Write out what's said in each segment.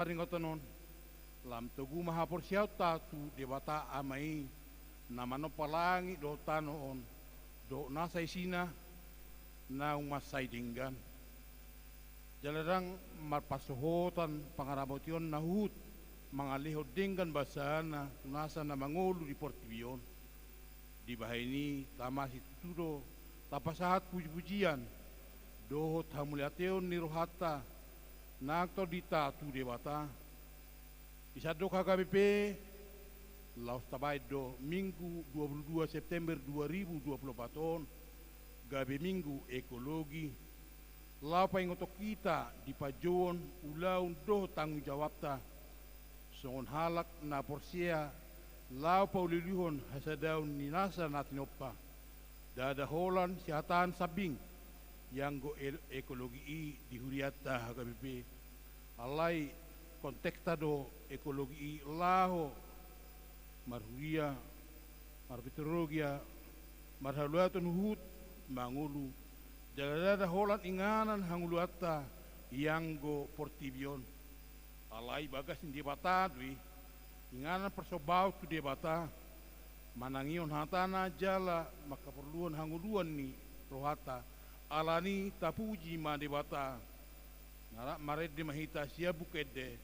Paringotanon, lam tugu mahapor siyaw tatu di bata amai namano palangi do tanoon do nasa isina na umasay dinggan. Jalarang marpasohotan pangaramotion na hut mga lihod dinggan basana nasa na mangulu di Portibion. Di bahay ni tama si tutudo tapasahat puji-pujian dohot hamuliateon ni rohata nakto dita tu debata isa do KKBP laos tabay do Minggu 22 September 2024 gabi Minggu ekologi lau paingotok kita di pajon ulaun do tanggung jawab ta songon halak na porsia lau paulilihon hasadaun ninasa natinoppa dada holan sihatan sabing yang go ekologi i di huriata HKBP alai konteksta do ekologi i laho marhuria marmeteorologia marhaluatun hut mangulu jaladada holan inganan hanguluata yang go Portibion alai bagas di bata dwi inganan persobau tu di bata manangion hatana jala maka perluan hanguluan ni rohata alani tapuji ma debata nara mared de mahita sia bukede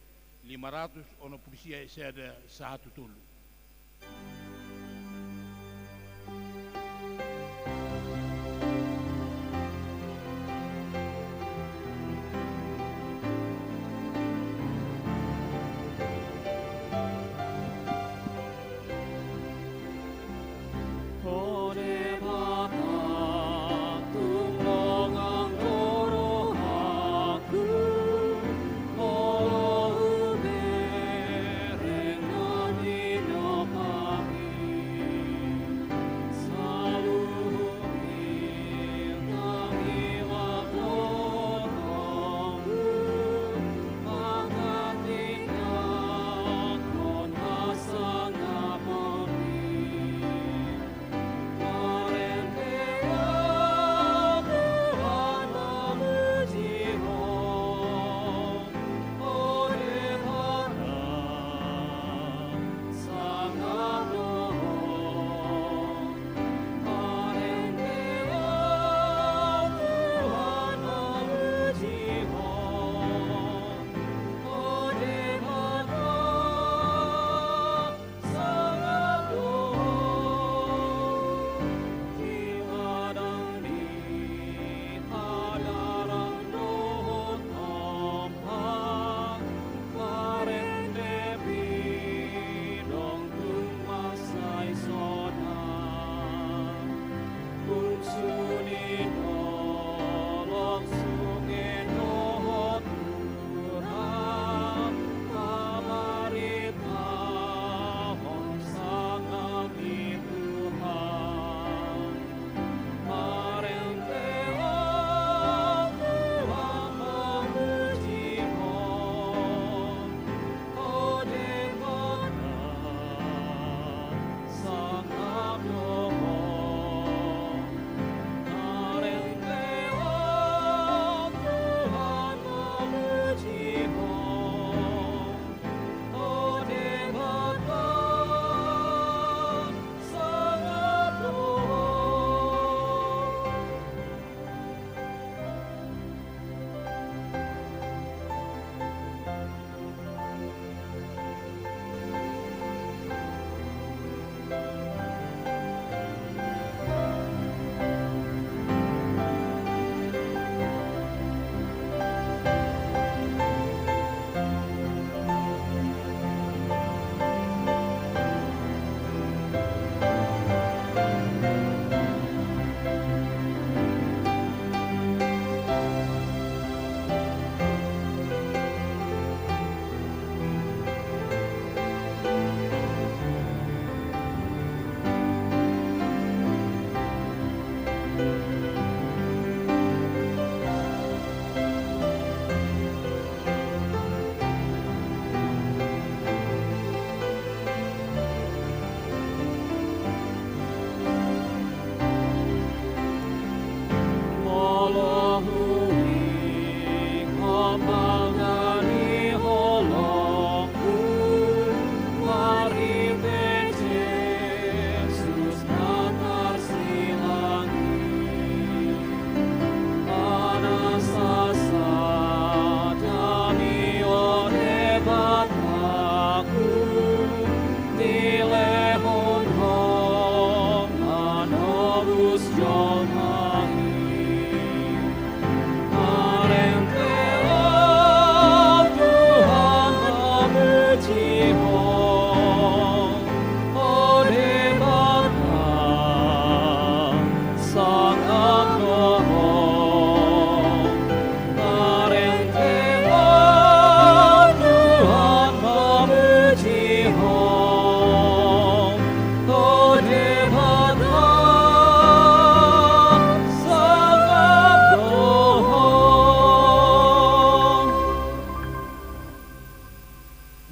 500 ono polisia ada satu tulu. Nina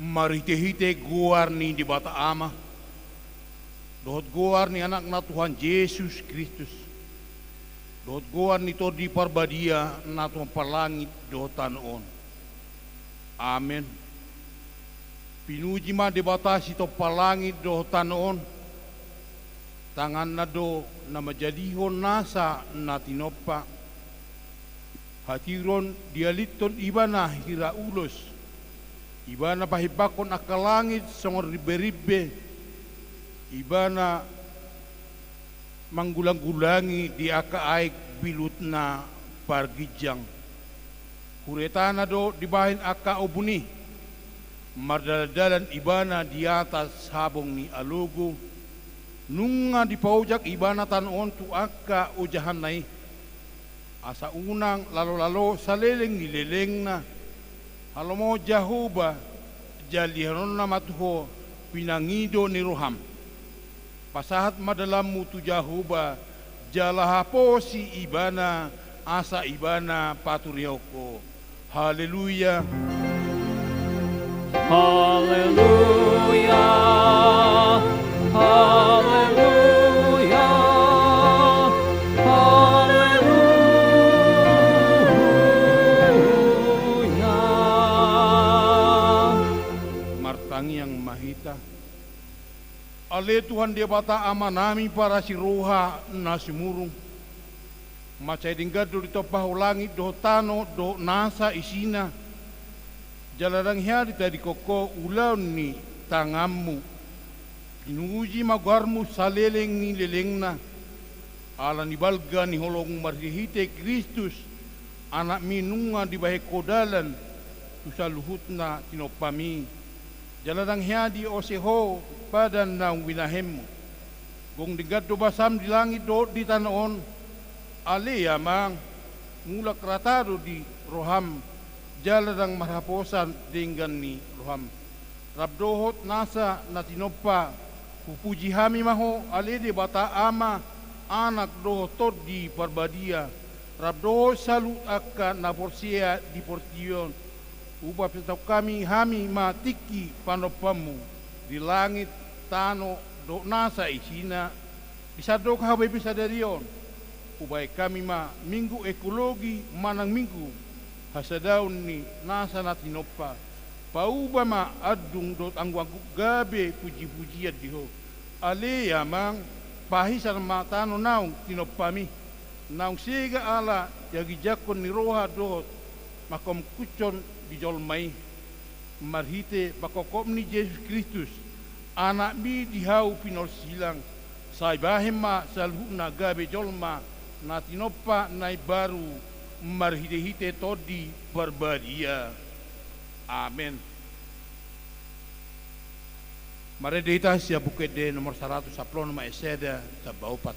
marite-hite guar ni di bata ama, dohot guar ni anak na Tuhan Yesus Kristus, dohot guar ni to di parbadia na Tuhan palangit dohot tanon. Amen. Pinuji ma di bata si to palangit dohot tanon, tangan na do na majadihon nasa na tinopa, hatiron dialiton iba na hira ulos, iba na pahibakon akalangit songor ribe-ribe, iba na manggulang-gulangi di akaaik bilut na pargijang. Kuretana do dibahin aka obuni, mardaladalan iba na di atas habong ni alugo, nunga di paujak iba na tanon tu aka ujahan nai, asa unang lalo-lalo saleleng nileleng na, halomo jahuba jalihanon na matuho pinangido ni roham. Pasahat madalam mutu jahuba jalahapo si ibana asa ibana paturioko. Haleluya. Haleluya. Haleluya. Haleluya. Martangi yang mahita. Ale Tuhan dia bata ama nami para si roha na simurung. Macai dinggado di topah langit do tano do nasa isina. Jalarang hari tadi koko ulau ni tangamu. Pinuji magarmu saleleng ni lelengna. Ala ni balga ni holong marhihite Kristus. Anak minunga di bahe kodalan. Tusaluhutna tinopami. Jalarang hari oseho padan na winahemu. Gong dinggado basam di langit do di tanaon. Ale amang mulak ratado di roham jaladang marhaposan dengan ni roham rabdohot nasa natinopa pupuji hami maho ale di bata ama anak dohot di parbadia rabdohot salut akan naporsia di portion ubah petau kami hami matiki panopamu di langit tano do nasa isina bisa do kahabai bisa darion ubay kami ma minggu ekologi manang minggu hasadaun ni nasa natinopa pauba ma adung dot angwang gabe puji-pujian diho ale yamang pahisan matano naung tinopami naung siga ala yagi jakon ni roha dot makom kucon di jolmai marhite bakokom ni Yesus Kristus anak mi dihau pinol silang sai bahem ma salhuna gabe jolma natinopa nai baru marhite-hite todi barbaria. Amen. Maredita sia bukit de nomor 100 saplon ma eseda tabaupat.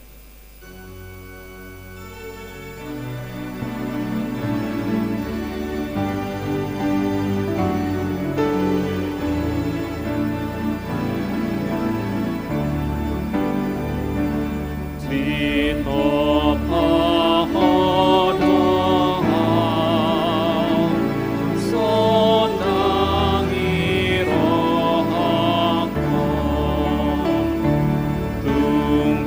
Tung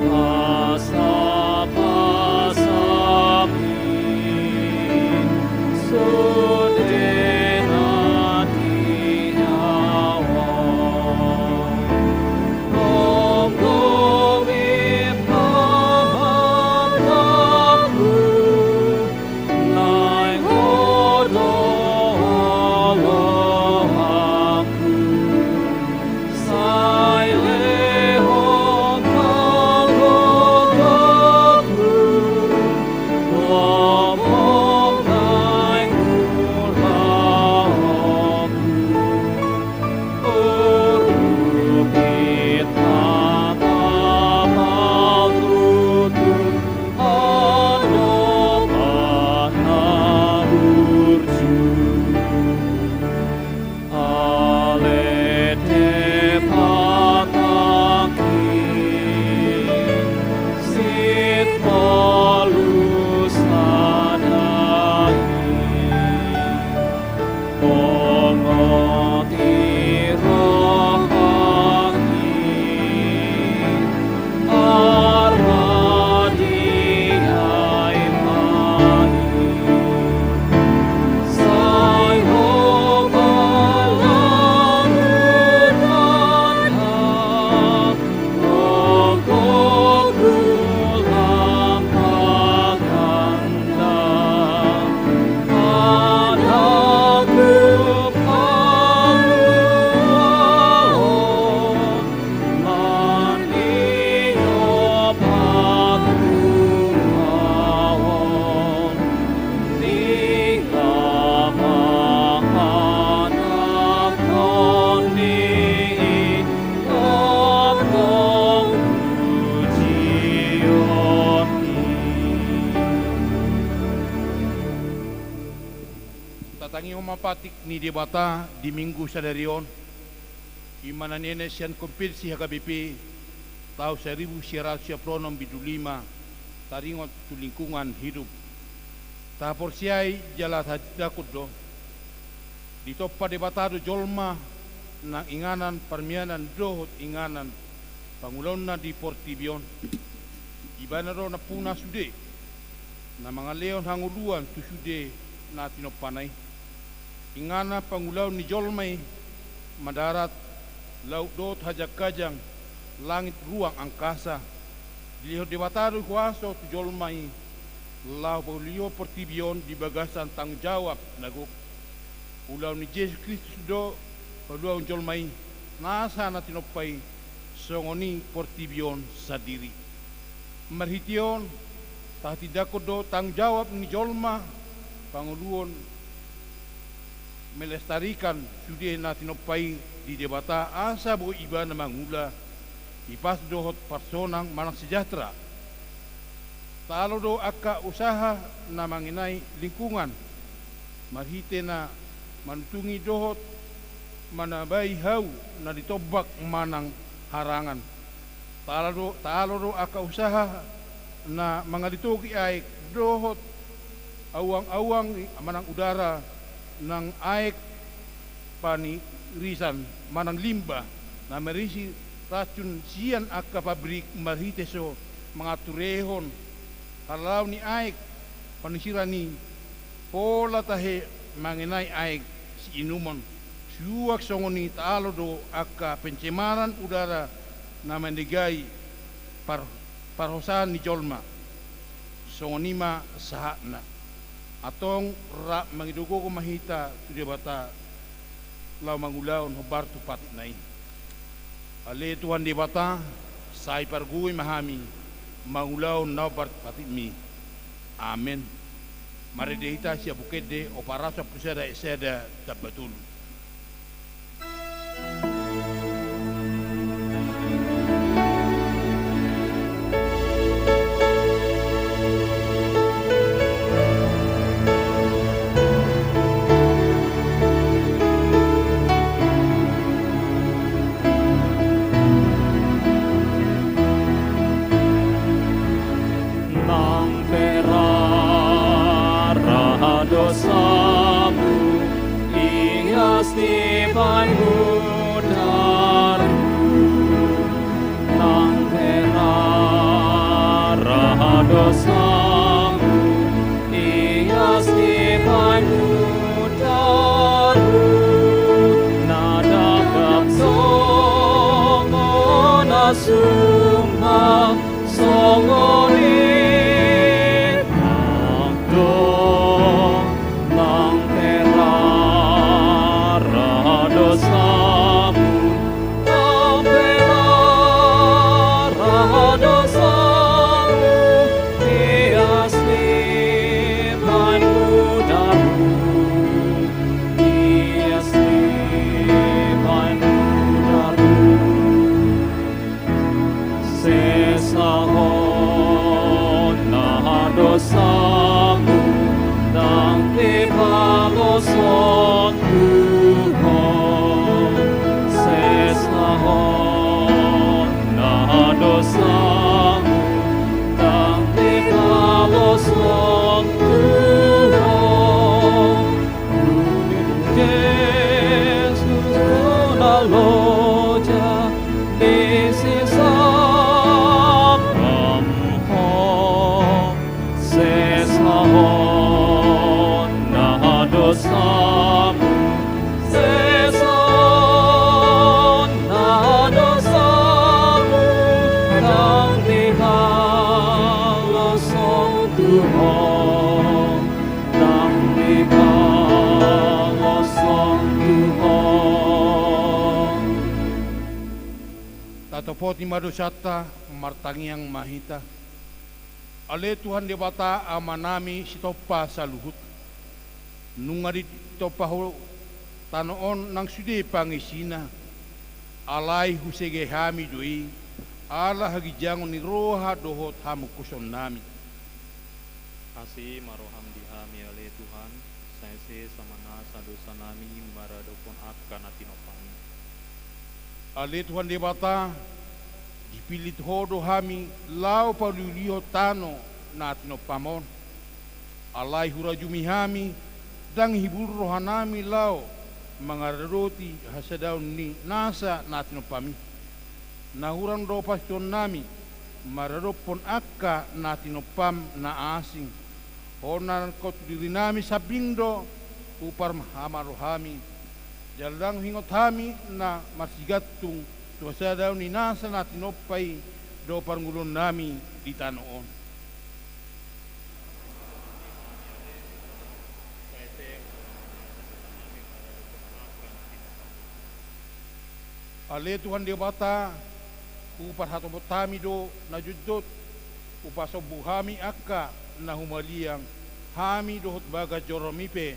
ngomapatik ni debata di minggu sadarion imana nene sian kompetisi HKBP tahun 1995 taringot tu lingkungan hidup tapor siai jalat hadakut do di toppa debatado jolma na inganan parmianan dohot inganan pangulonna di Portibion ibana ro na puna sude na mga leon hanguluan tu sude na tinopanay ingana pangulaw ni jolmay madarat laut dot hajak kajang langit ruang angkasa diliho debatado kuaso tu jolmay lau paulio Portibion di bagasan tanggung jawab naguk ulaw ni Yesus Kristus do paluaw jolmay nasa na tinopay songoni Portibion sadiri marhition tahti do tanggung jawab ni jolma panguluon melestarikan sudah na tinopay di debata asa bu iba na mangula ipas dohot personang manang sejahtera talo do aka usaha na manginai lingkungan marhite na manutungi dohot manabai hau na ditobak manang harangan talo do aka usaha na mangalitugi aik dohot awang-awang manang udara nang aik pani risan manang limba na merisi racun sian aka pabrik marhite so mengaturehon kalau ni aik panisirani pola tahe mengenai aik si inuman suak songoni talo do aka pencemaran udara na mendegai parhosan ni jolma songonima sahakna atong ra mangidugo ko mahita tu bata law mangulaon hobar tu patik nai ale tuan di bata sai pargui mahami mangulaon na bar patik mi amen mari dehita sia bukede oparasa pusada eseda tabatul dosamu ias tibanmu daru nang raha dosamu ias tibanmu daru nada kapsongo nasumba songoni dosamu nang ipaloson Tuhan sesahon na dosamu nang ipaloson Tuhan Yesus kunaloja disisa dosamu sesahon na dosamu nang dihalosong Tuhan nang dihalosong Tuhan tatopot ni madosata martangiang mahita ale Tuhan debata amanami sitopa sa luhut nungari topa ho tanoon nang sude pangisina alai husege hami doi ala hagijangon ni roha dohot hamu kuson nami kasih maroham dihami oleh Tuhan saya saise samana sadosa nami maradopon akan atinopami. Ale Tuhan Dewata, dipilih hodo hami lau paluliho tano na atinopamon. Alai hurajumi hami dang hibur rohanami lau mangaroti hasadaun ni nasa na atinopami. Nahuran do paston nami maradopon akka na atinopam na asing. Honan kot diri nami sabindo upar mahama rohami. Jalang hingot hami na masigatung tuasa daw ni nasa natin opay do parngulon nami di tanoon. Ale Tuhan Dewata upar hatobot hami do najudot upasobu hami akka na humaliang hami dohot baga joromipe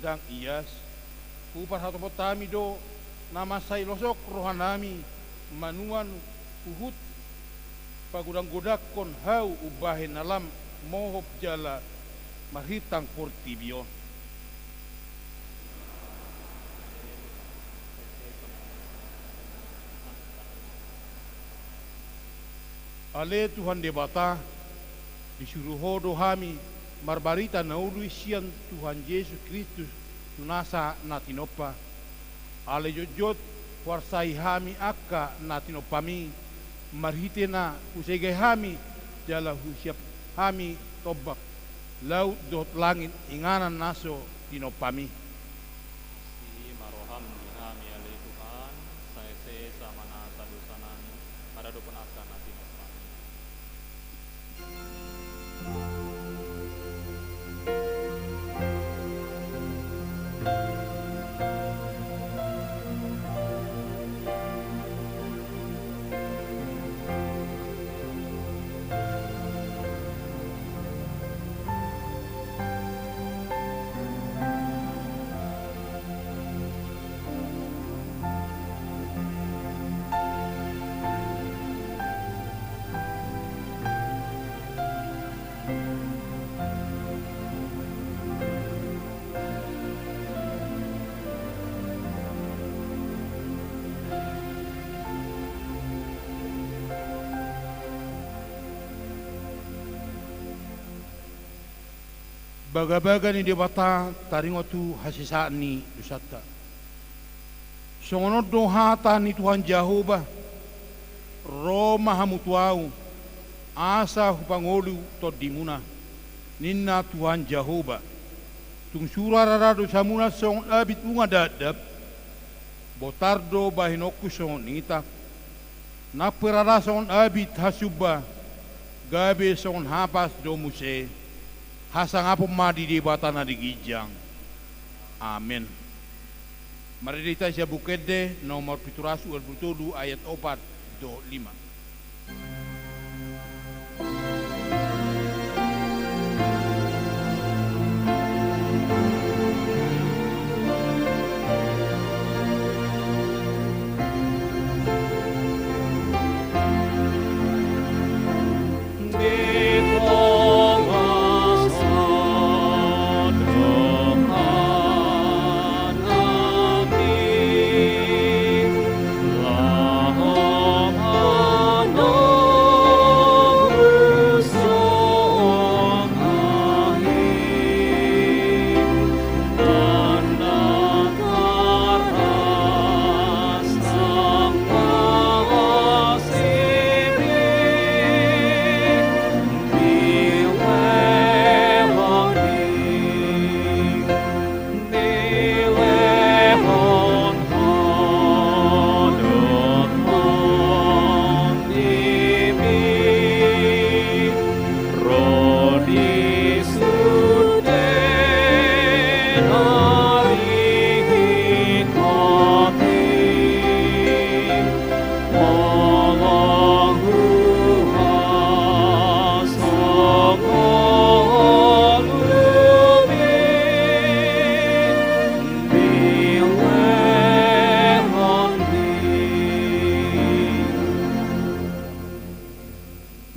dang iyas upar hatobot hami do namasay losok rohanami manuan uhut pagudang godakon hau ubahin alam mohop jala marhitang portibion. Ale Tuhan Dewata disuruh hodo hami marbarita naulu isian Tuhan Yesus Kristus nasa natinopa. Ale jojot warsai hami akka natinopami marhitena usege hami jala husiap hami tobak laut dot langit inganan naso tinopami. Si maroham di hami ale Tuhan saise samana sadosa nami maradopon akan atinopami. Baga-baga ni Dewata taringotu hasisaan ni dusata. Songonod do hata ni Tuhan Jehovah Roma hamutuau asa hupangolu todimuna ninna Tuhan Jehovah tung surararado samuna song abit unga dadap botardo bahinoku song nita naperara song abit hasuba gabe song hapas do muse hasang apo madi di bata na digijang. Amen. Mari kita siya bukede nomor piturasu al-butudu ayat 4-5.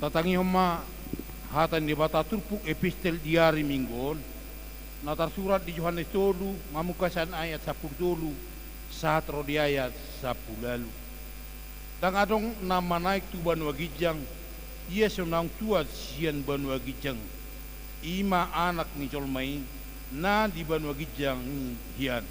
Tatangi homa hatan di bata turpuk epistel diari minggon na tersurat di Yohanes 3 mamukasan ayat 10 saat rodi ayat 10. Dan adong nama naik tu banua gijang, ia senang tuat sian banua gijang, ima anak ni jolmai na di banua gijang hian.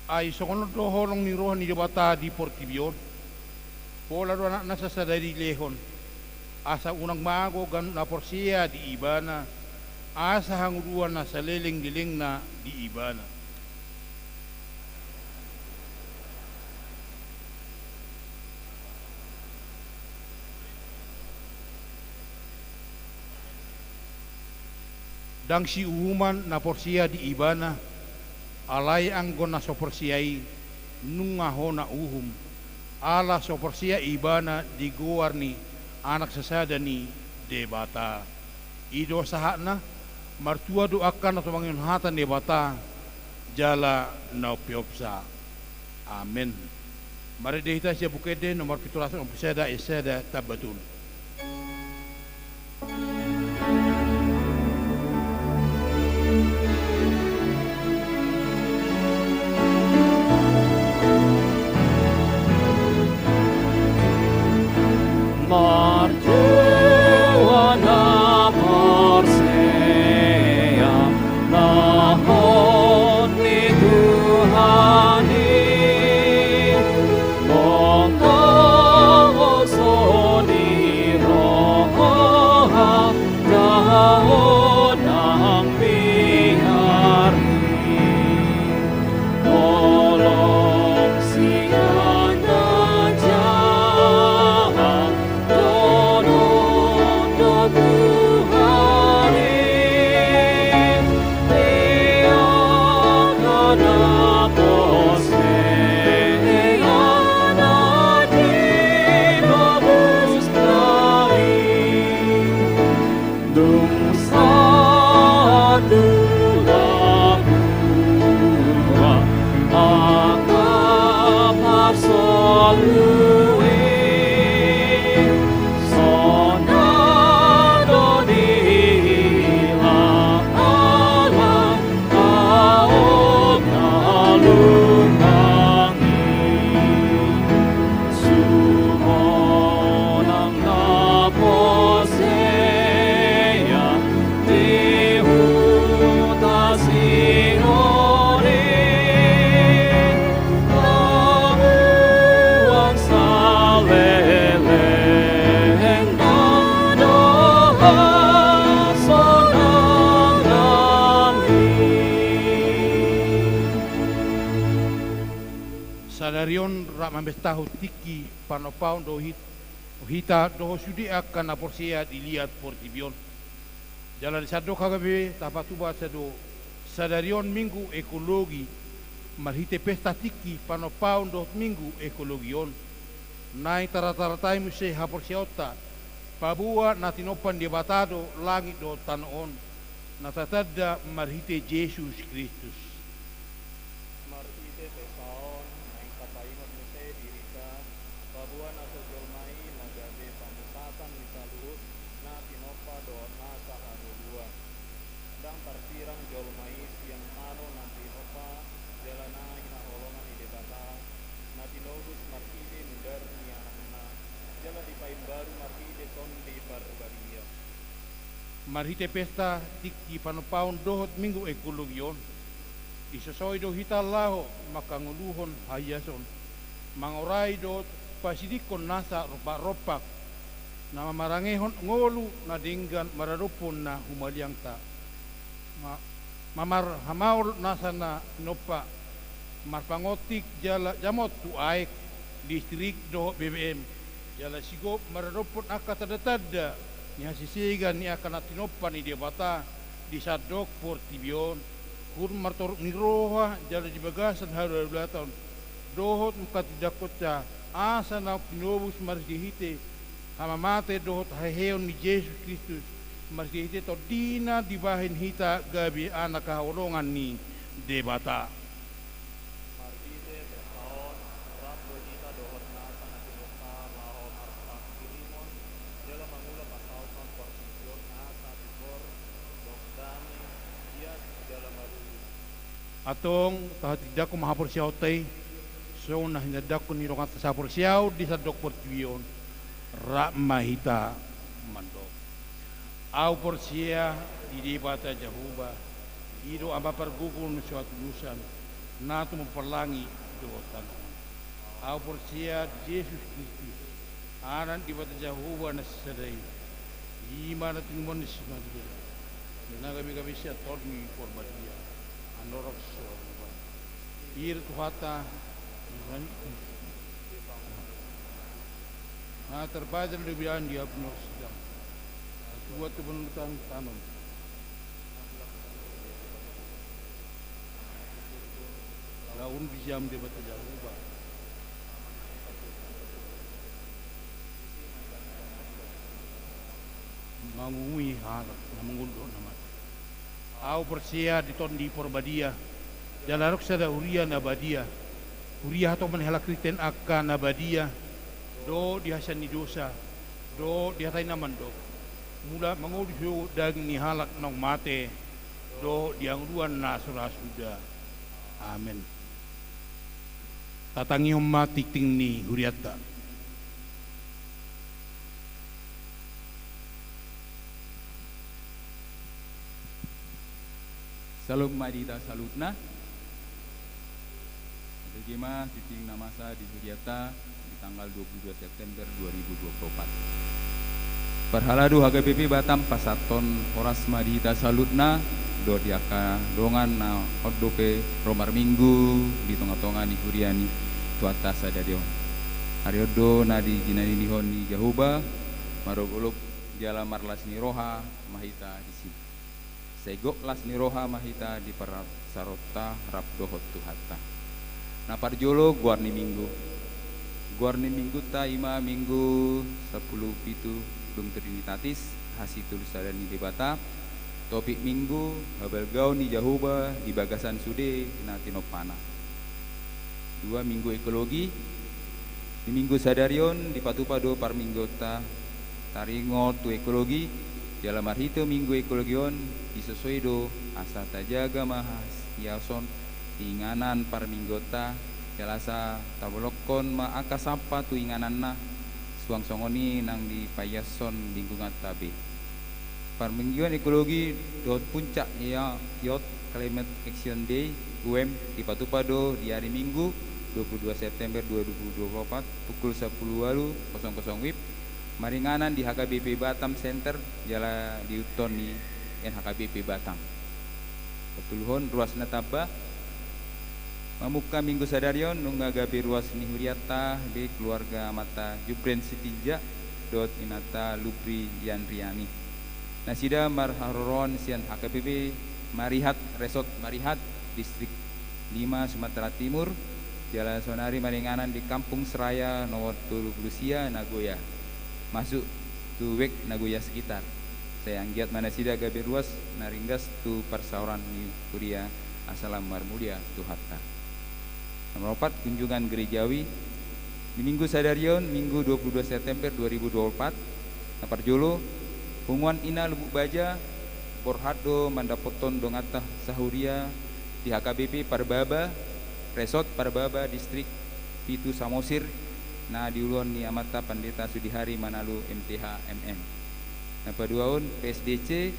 Ay sokono do horong ni rohan ni bata di Portibion. Pola do anak nasa sadari lehon. Asa unang mago gan na porsia di Ibana. Asa hanguruan na sa leleng-leleng na di Ibana. Dang si uhuman na porsia di Ibana. Alai anggon na soporsiai nunga hona uhum ala soporsia Ibana di guarni anak sesada ni debata ido sahakna martua doakan atau mangin hatan debata jala naupiopsa amin. Mari dehita sia bukede nomor 17 peseda eseda tabatul. Marjuana Porsea nahon ni Tuhani Mongko soni roha tahon ang bihari Tolong siang Sadarion rak mambestahu tiki panopaun do hita do sudi akan aporsia dilihat Portibion. Jalan sado kagabe tapatuba sado sadarion minggu ekologi marhite pesta tiki panopaun do minggu ekologion. Nai tarataratai muse haporsiota pabua natinopan debatado langit do tanon natatada marhite Yesus Kristus. Marhite pesta tiki panopaun dohot minggu ekologion isosoi do hita laho makanguluhon hayason mangorai do pasidikon nasa ropak-ropak nama marangehon ngolu na dinggan mararupon na humaliang ta mamar hamaur nasa na nopa marpangotik jala jamot tu aek distrik do BBM jala sigo mararupon akatada ni hasisigan ni akan atinopan ni dia bata di sadok Portibion kur martor ni roha jala di bagasan haru tahun dohot muka tidak kota asa na pinobus marjihite hama mate dohot haheon ni Yesus Kristus Masih itu dina dibahin hita gabi anak kahulungan ni debata. Marbide berkaon rap dojita dohot nasa nakiloka lao marta kilimon dalam mangula pasausan porsension nasa tibor dokdani dias dalam maruli. Atong tahat tidak ko mahapor siyaw tay. So na hinadak ko nirokat sa sapor siyaw di sa doktor tuyon. Ra mahita mandok. Au por siya di debata Jahuba. Iro ang mapargugol na suatu lusan. Nato mapalangi dotan. Au por siya Jesus Kristus. Anan di bata Jahuba na saday. Ima na tingmon ni Simadre. Nagami-gami siya torni por badia. Anorok so. Ir tuhata. Terbaca lebihan dia punya sedang. Buat kebenaran tanam. Laun bijam dia bata Jahuba. Mangungui halak, namangundok naman. Au persia ditondi porbadia. Jalarok sada uria nabadia. Uria atau menhala Kristen akan nabadia. Do dihasan ni dosa. Do dihatai naman do. Mula mangudyo daging ni halak ng mate. Do diangruan na surasuda. Amen. Tatangi mati ting ni huriata. Salam Madita Salutna. Bagaimana titik namasa di Huriata di tanggal 22 September 2024. Perhaladu HGBP Batam pasaton Horas Madita Salutna do diaka dongan na oddope romar minggu di tengah-tengah ni Huriani tuata sadadion. Hariodo na di jinani nihon ni Jahuba marogolok jala marlas ni roha mahita di sini. Segok las ni roha mahita di parat sarota rap dohot tuhata. Napar jolo guarni minggu ta ima minggu 10 pitu dum trinitatis hasitul sadani debata topik minggu habel gau ni Jahuba di bagasan sude na tinopana. 2 minggu ekologi di minggu sadarion di patupado par minggota taringo tu ekologi dalam marhito minggu ekologion disesuai do asa tajaga mahas yason inganan par minggota jalasa tabolokon ma akasapa tu inganan na suang songoni nang di payason lingkungan tabe par mingguan ekologi dot puncak ya yot climate action day UM di patupado di hari minggu 22 September 2024 pukul 10.00 WIB maringanan di HKBP Batam Center jala di Uton ni NHKBP Batam. Petuluhon ruas nataba mamuka minggu sadarion nungga gabi ruas ni Huriata di keluarga mata Jubren Sitinja dot inata Lupri Yanriani. Nasida marharoron sian HKBP Marihat Resort Marihat distrik 5 Sumatera Timur Jalan Sonari maringanan di Kampung Seraya nomor 20 Nagoya masuk tu wek Nagoya sekitar saya anggiat mana sida gabe ruas naringgas tu persauran ni Kuria Asalam Marmulia tu hatta. Nomor 4 kunjungan gerejawi di minggu sadarion minggu 22 September 2024 napar jolo humuan ina lubuk baja Borhado mandapoton dongatah sahuria di HKBP Parbaba Resort Parbaba distrik Pitu Samosir na diulon ni amata Pandeta Sudihari Manalu MTH MM. Na paduaon PSDC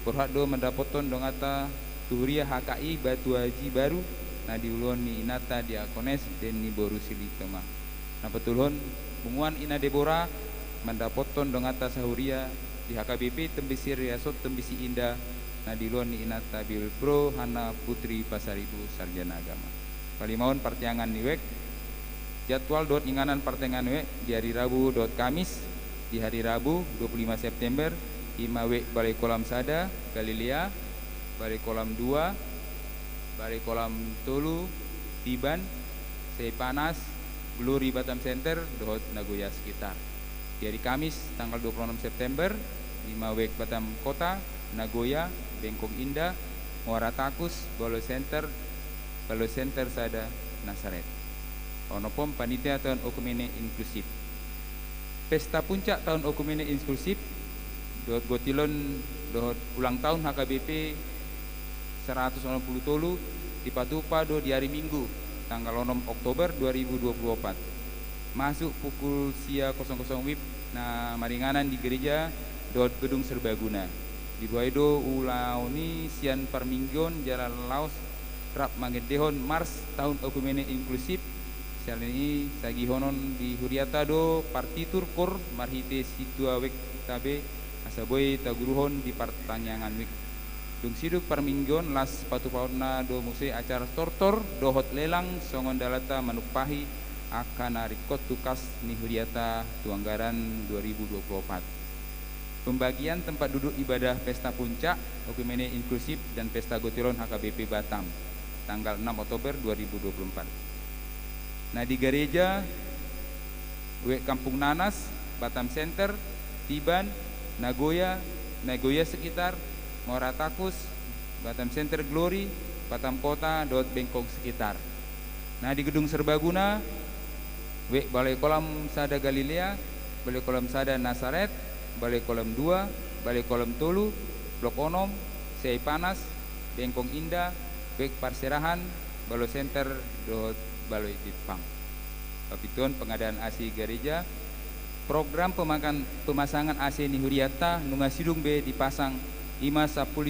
Borhado mandapoton dongata tuhuria HKI Batu Haji Baru na diulon ni Inata Diakones dan ni Boru Sili Kemah. Na petulon humuan ina Debora mandapoton dongata sahuria di HKBP Tembisi Riasot Tembisi Indah na diulon ni Inata Bil Pro Hana Putri Pasaribu Sarjana Agama. Palimaun pertiangan niwek jadwal dot inganan pertiangan niwek di hari Rabu dot Kamis di hari Rabu 25 September imawek Balai Kolam Sada Galilea Balai Kolam 2 Balai Kolam Tolu Tiban Sepanas Glory Batam Center dot Nagoya sekitar. Di hari Kamis tanggal 26 September 5 wek Batam Kota, Nagoya, Bengkok Indah, Muara Takus, Balo Center Sada, Nasaret. Ono pom panitia tahun okumene inklusif. Pesta puncak tahun okumene inklusif dohot gotilon dohot ulang tahun HKBP 180 tolu dipatupa do di hari Minggu tanggal 6 Oktober 2024. Masuk pukul sia 00 WIB na maringanan di gereja dohot gedung serbaguna. Di Buaido ulauni sian parminggon jalan Laos rap mangedehon Mars tahun okumene inklusif. Sial ini sagihonon di Huriata do partitur kor marhite situa wek tabe asaboy taguruhon di pertanyaan wik dung siduk parminggon las patu pauna do muse acara tortor dohot lelang songon dalata manupahi akan arikot tukas ni Huriata Tuanggaran 2024. Pembagian tempat duduk ibadah pesta puncak okumene inklusif dan pesta gotiron HKBP Batam tanggal 6 Oktober 2024. Nah di gereja Kampung Nanas, Batam Center, Tiban, Nagoya sekitar, Muara Takus, Batam Center Glory, Batam Kota, Bengkok sekitar. Nah di gedung serbaguna Balai Kolam Sada Galilea, Balai Kolam Sada Nasaret, Balai Kolam 2, Balai Kolam Tolu, Blok Onom, Sei Panas, Bengkok Indah, Parserahan, Balo Center, Baloi Jepang. Papituan pengadaan AC gereja, program pemasangan AC ni Huriata nunga sidung be dipasang 10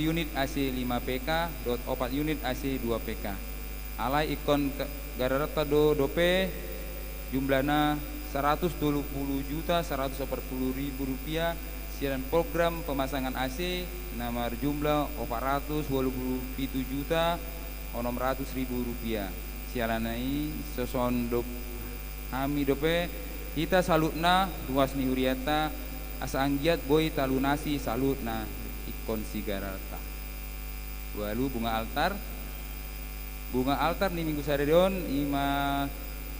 unit AC 5 PK, 4 unit AC 2 PK. Alai ikon gararata dope jumlahna 120.140.000 rupiah. Siaran program pemasangan AC nama jumlah 427.600.000 rupiah. Sialanai soson kami dope kita salutna ruas ni Huriata asa anggiat boy talunasi salutna ikon sigarata. Walu bunga altar ni minggu saredeon ima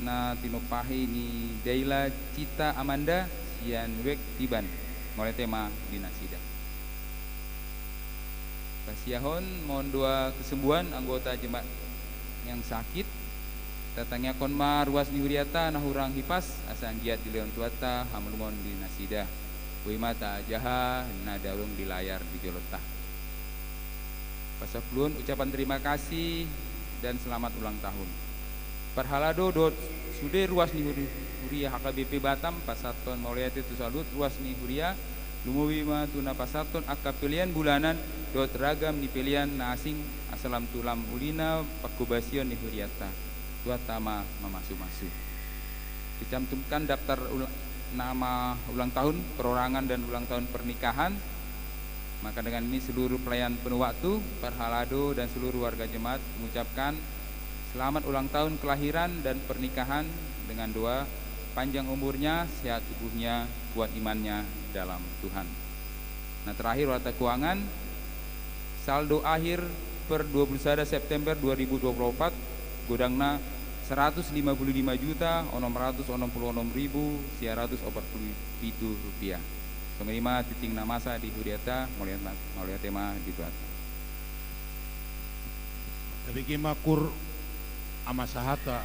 na tinopahi ni Daila Cita Amanda sian wek Tiban mulai tema dinasida. Pasiahon mohon doa kesembuhan anggota jemaat yang sakit tatangnya konma ruas di Huriata nah hurang hipas asang giat di leon tuata hamulungon di nasida mata jaha na daulung di layar di jolotah. Pasaklun ucapan terima kasih dan selamat ulang tahun. Parhalado dot sude ruas ni Huria HKBP Batam pasaton mauliati tu salut ruas ni Huria lumuwi ma tuna pasaton akka pilihan bulanan dot ragam ni pilihan na asing asalam tulam ulina pakubasion ni Huriata tuatama mamasu-masu. Dicantumkan daftar nama ulang tahun perorangan dan ulang tahun pernikahan. Maka dengan ini seluruh pelayan penuh waktu Parhalado dan seluruh warga jemaat mengucapkan selamat ulang tahun kelahiran dan pernikahan dengan doa panjang umurnya, sehat tubuhnya, kuat imannya dalam Tuhan. Nah terakhir warta keuangan saldo akhir per 21 September 2024 godangna 155.666.947 rupiah. Pengerima titing namasa di Huriata mulia tema di Tuata. Tapi makur amasahata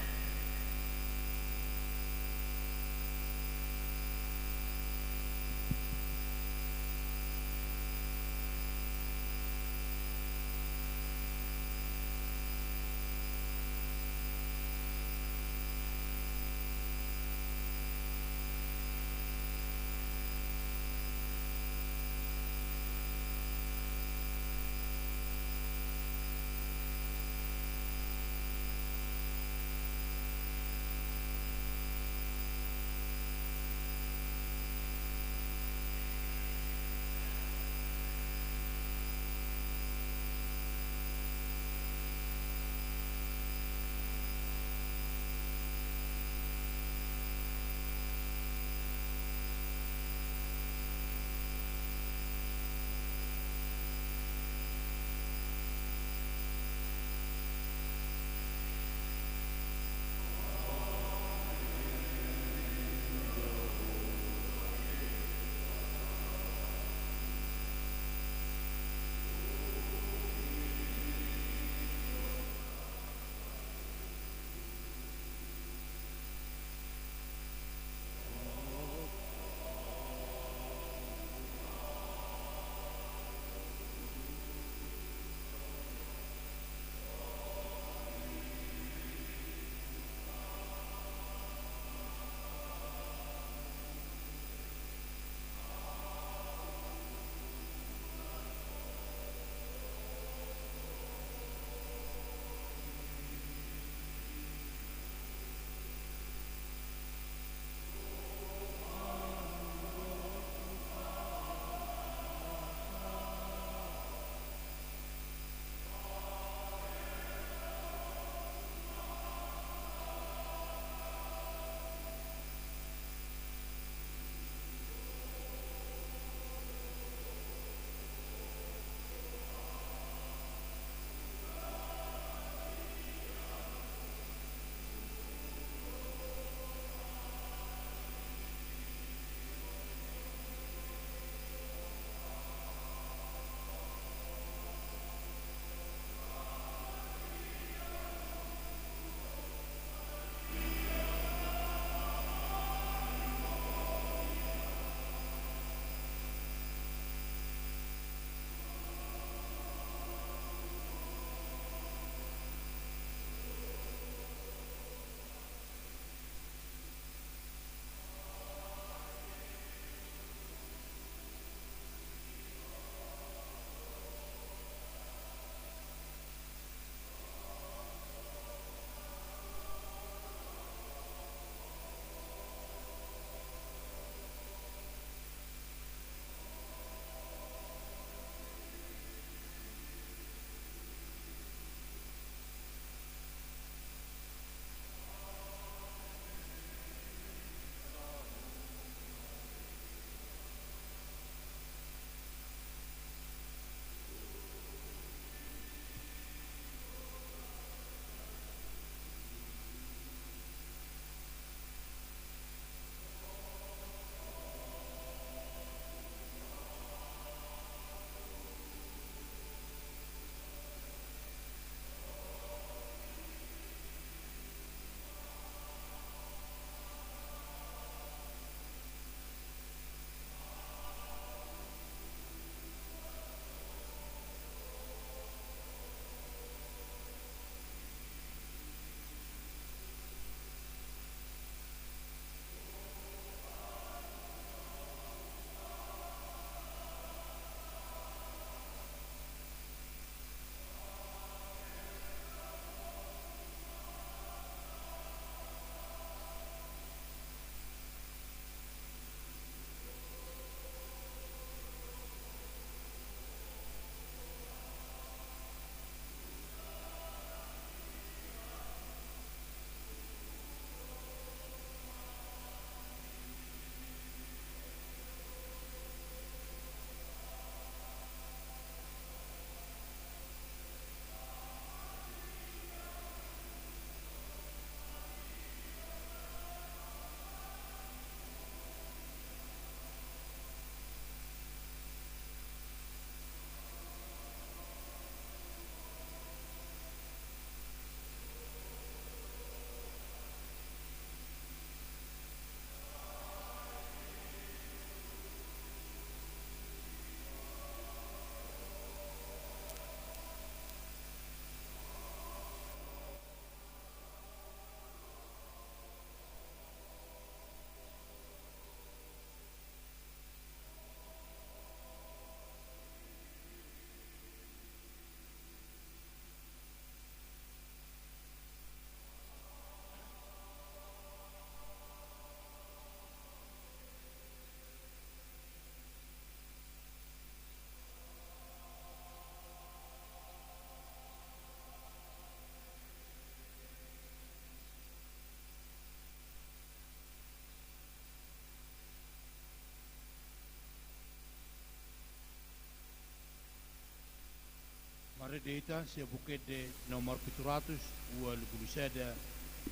Redeta sia bukit de nomor 700 wa Lubulisada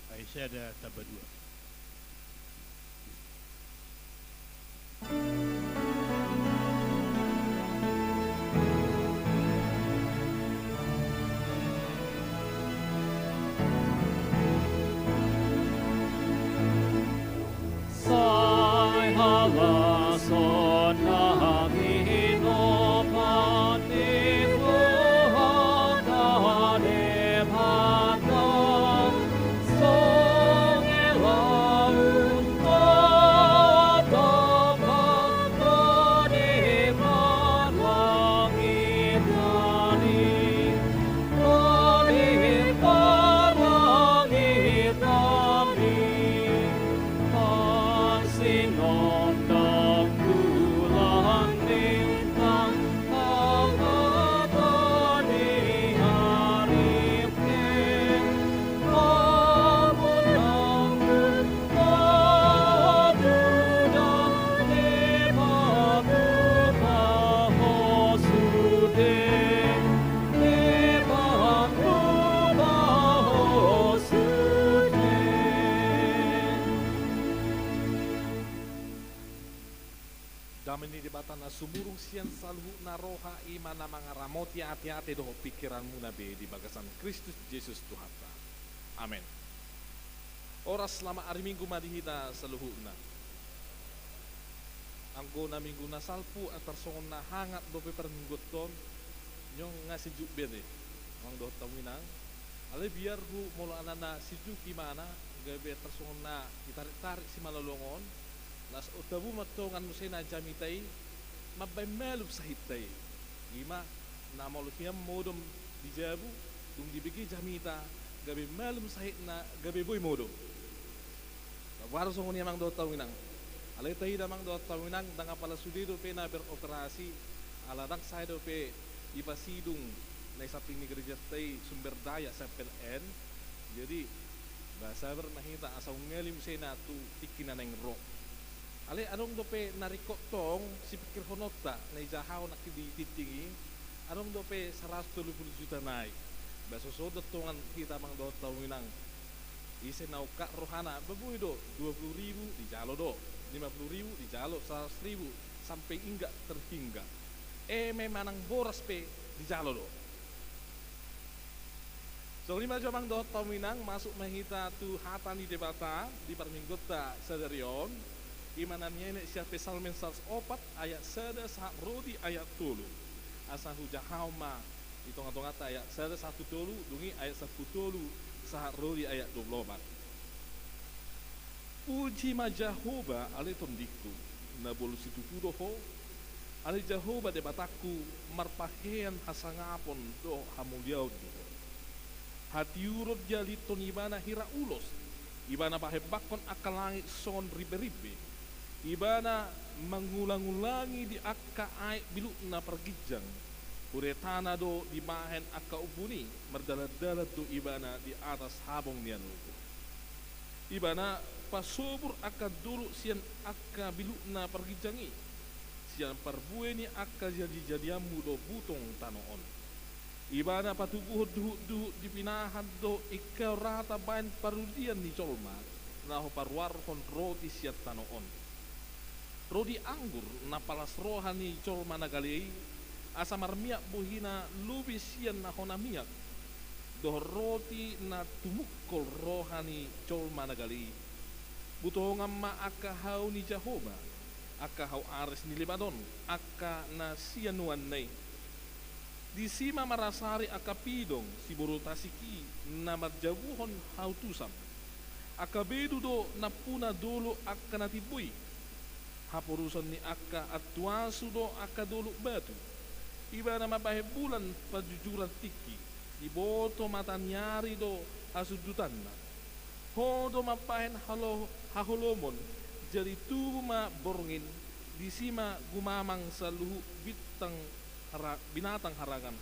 Aisada Tabadua. Sai halason nangin opat Dameni debatan na sumurung sian salhu na roha iman na mga ramoti ati-ati doho pikiranmu na be di bagasan Kristus Yesus Tuhan ta. Amen. Oras selama hari Minggu madihita saluhu na. Anggo na Minggu na salpu atar songon na hangat dope per minggu ton nyong nga sejuk bede. Ang doho taminang. Ale biar hu molo anana sejuk gimana gabe tersongon na ditarik-tarik si malalongon. Las otabu matongan musena jamitai mabay melup sahitai gima namol hiam modom dijabu dung dibigi jamita gabe melum sahit na gabe boy modom baru songon yamang do tawinang alay tahi namang do tawinang danga pala sudido pe na beroperasi ala dang saya do pe ipasidung na isaping ni gereja tay sumber daya SPLN jadi bahasa bernahita asal ngelim sena tu tikina neng ro. Ale anong dope narikot tong si pikir honota na ijahaw na kibititingi anong dope 130 juta naik baso so datongan kita mang do tawinang ise nauka rohana babuy do 20.000 di jalo do 50.000 di jalo 100.000 sampai hingga terhingga memanang boras pe di jalo do so lima jamang do tawinang masuk mahita tu hatani debata di parminggota sadarion imanannya ini siapa Salmen 104 ayat 1 saat rodi ayat 3 asa hujahaw ma hitung-hitung ayat 1 dulu dungi ayat 10 saat rodi ayat 24 puji ma Jehovah ale tondiku na bolu situ tudoho ale Jehovah debataku marpahean hasangapon do hamuliau do hati urut jali ton ibana hira ulos ibana bahebakon akal langit son ribe-ribe ibana mengulang-ulangi di akka aik biluk na pergijang uretana do di mahen akka ubuni merdala-dala do ibana di atas habong nian ibana pasubur akka dulu sian akka biluk na pergijangi sian perbueni akka jadi-jadiamu do butong tanoon ibana patubuh duh dipinahan do ikau rata bain parudian ni colmat naho parwar hon roti siat tanoon rodi anggur na palas rohani col managalei asa marmiak buhina lubi sian na hona miak doh roti na tumukol rohani col managalei butongan ma akka hau ni Jehovah akka hau ares ni Lebanon akka na sianuan nei di sima marasari akka pidong si borotasiki na marjaguhon hau tusam akka bedu do na puna dulu akka natibui hapurusan ni akka atuasu do akka dulu batu iba nama bahe bulan pajujuran tiki iboto mata nyari do asudutanna hodo mapahen halo haholomon jadi tubuh ma borngin disima gumamang saluhu binatang harangan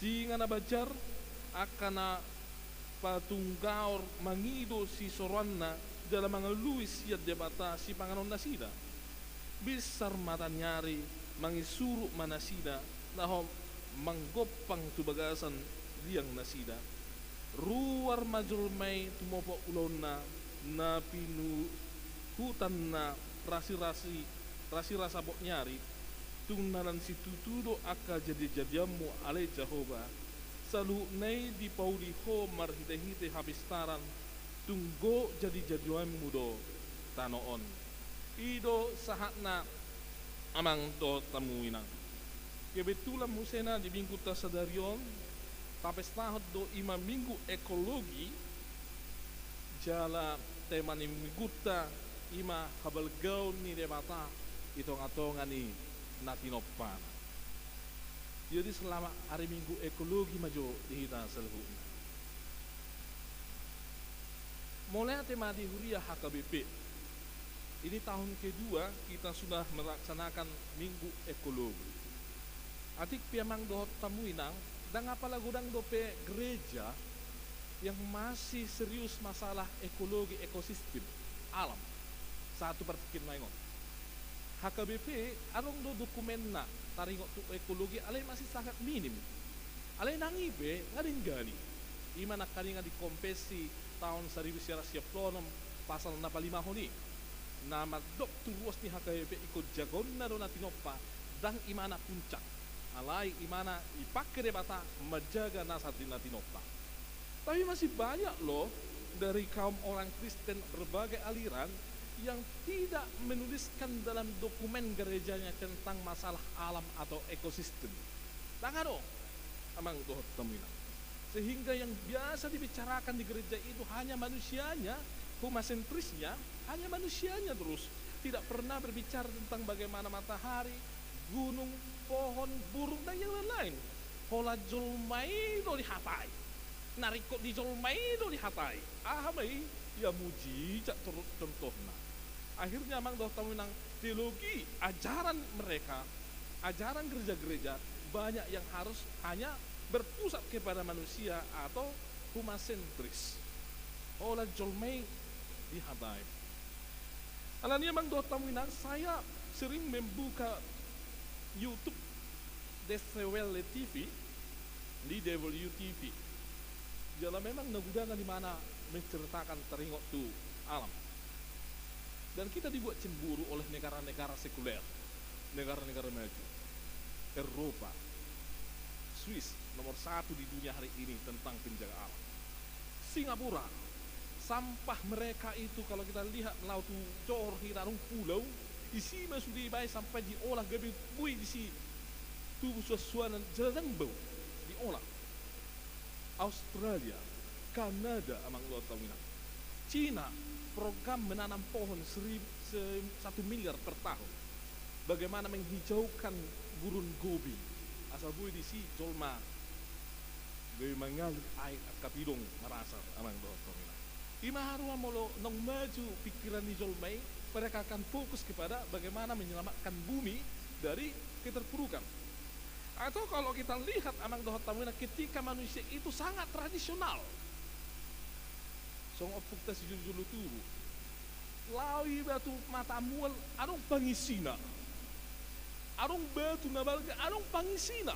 singa na bajar akana patunggaor mangido si soranna dalam mga luis siya debata si panganon nasida bisar mata nyari mangisuru manasida nahom manggopang tu bagasan liang nasida ruar majul mai tumopo ulona na pinu hutan na rasi rasa bok nyari tung nalan si tutudo aka jadi jadiamu ale Jehovah salu nei di pauli ho marhite-hite habistaran tunggo jadi jadiamu do tanoon ido sahatna amang do tamuinang kebetulan musena di minggu tasadarion tapestahot do ima minggu ekologi jala tema ni miguta ima habalgau ni debata itong-atongan ni natinopana. Jadi selama hari minggu ekologi maju dihita selhuhna. Mulai tema di Huria HKBP. Ini tahun kedua kita sudah melaksanakan minggu ekologi. Atik piamang dohot tamuinang dan apalagi godang dope gereja yang masih serius masalah ekologi ekosistem alam. Satu pertikin maingon. HKBP arong do dokumenna taringot tu ekologi alai masih sangat minim. Alai nangibe ngading gani. Ima nakaringa di kompesi tahun 1996 pasal 65 honi. Nama dokter ruas ni HKBP ikut jagonna do natinopa dan imana puncak. Alai imana ipakai debata menjaga nasat di natinopa. Tapi masih banyak loh dari kaum orang Kristen berbagai aliran yang tidak menuliskan dalam dokumen gerejanya tentang masalah alam atau ekosistem. Tangan dong, amang doh temuina. Sehingga yang biasa dibicarakan di gereja itu hanya manusianya, humasentrisnya, hanya manusianya terus. Tidak pernah berbicara tentang bagaimana matahari, gunung, pohon, burung dan yang lain-lain. Hola julmai do dihatai, narikot di julmai do dihatai. Ahamai ya muji cak contohna. Akhirnya mang doh tamuinang teologi ajaran mereka, ajaran gereja-gereja banyak yang harus hanya berpusat kepada manusia atau humasentris. Olah jolmei dihatai. Alanya mang doh tamuinang saya sering membuka YouTube DSWL TV di DWTV. Jadi memang nagudangan di mana menceritakan teringot tu alam. Dan kita dibuat cemburu oleh negara-negara sekuler, negara-negara maju, Eropa, Swiss nomor 1 di dunia hari ini tentang penjaga alam. Singapura, sampah mereka itu kalau kita lihat laut Johor Hirarung pulau, isi masuk dibayar sampai diolah gabi bui di si tubuh suasuan jarang bau diolah. Australia, Kanada amang luar tawinan, Cina program menanam pohon 1 miliar per tahun. Bagaimana menghijaukan gurun Gobi. Asal bui di si jolma gue mengalir air kapidong merasar amang doh tomina. Ima harua molo nong maju pikiran di jolmai, mereka akan fokus kepada bagaimana menyelamatkan bumi dari keterpurukan. Atau kalau kita lihat amang doh tomina ketika manusia itu sangat tradisional. Song opukta si julu turu. Lawi batu mata mual arong pangisina. Arong batu nabalga arong pangisina.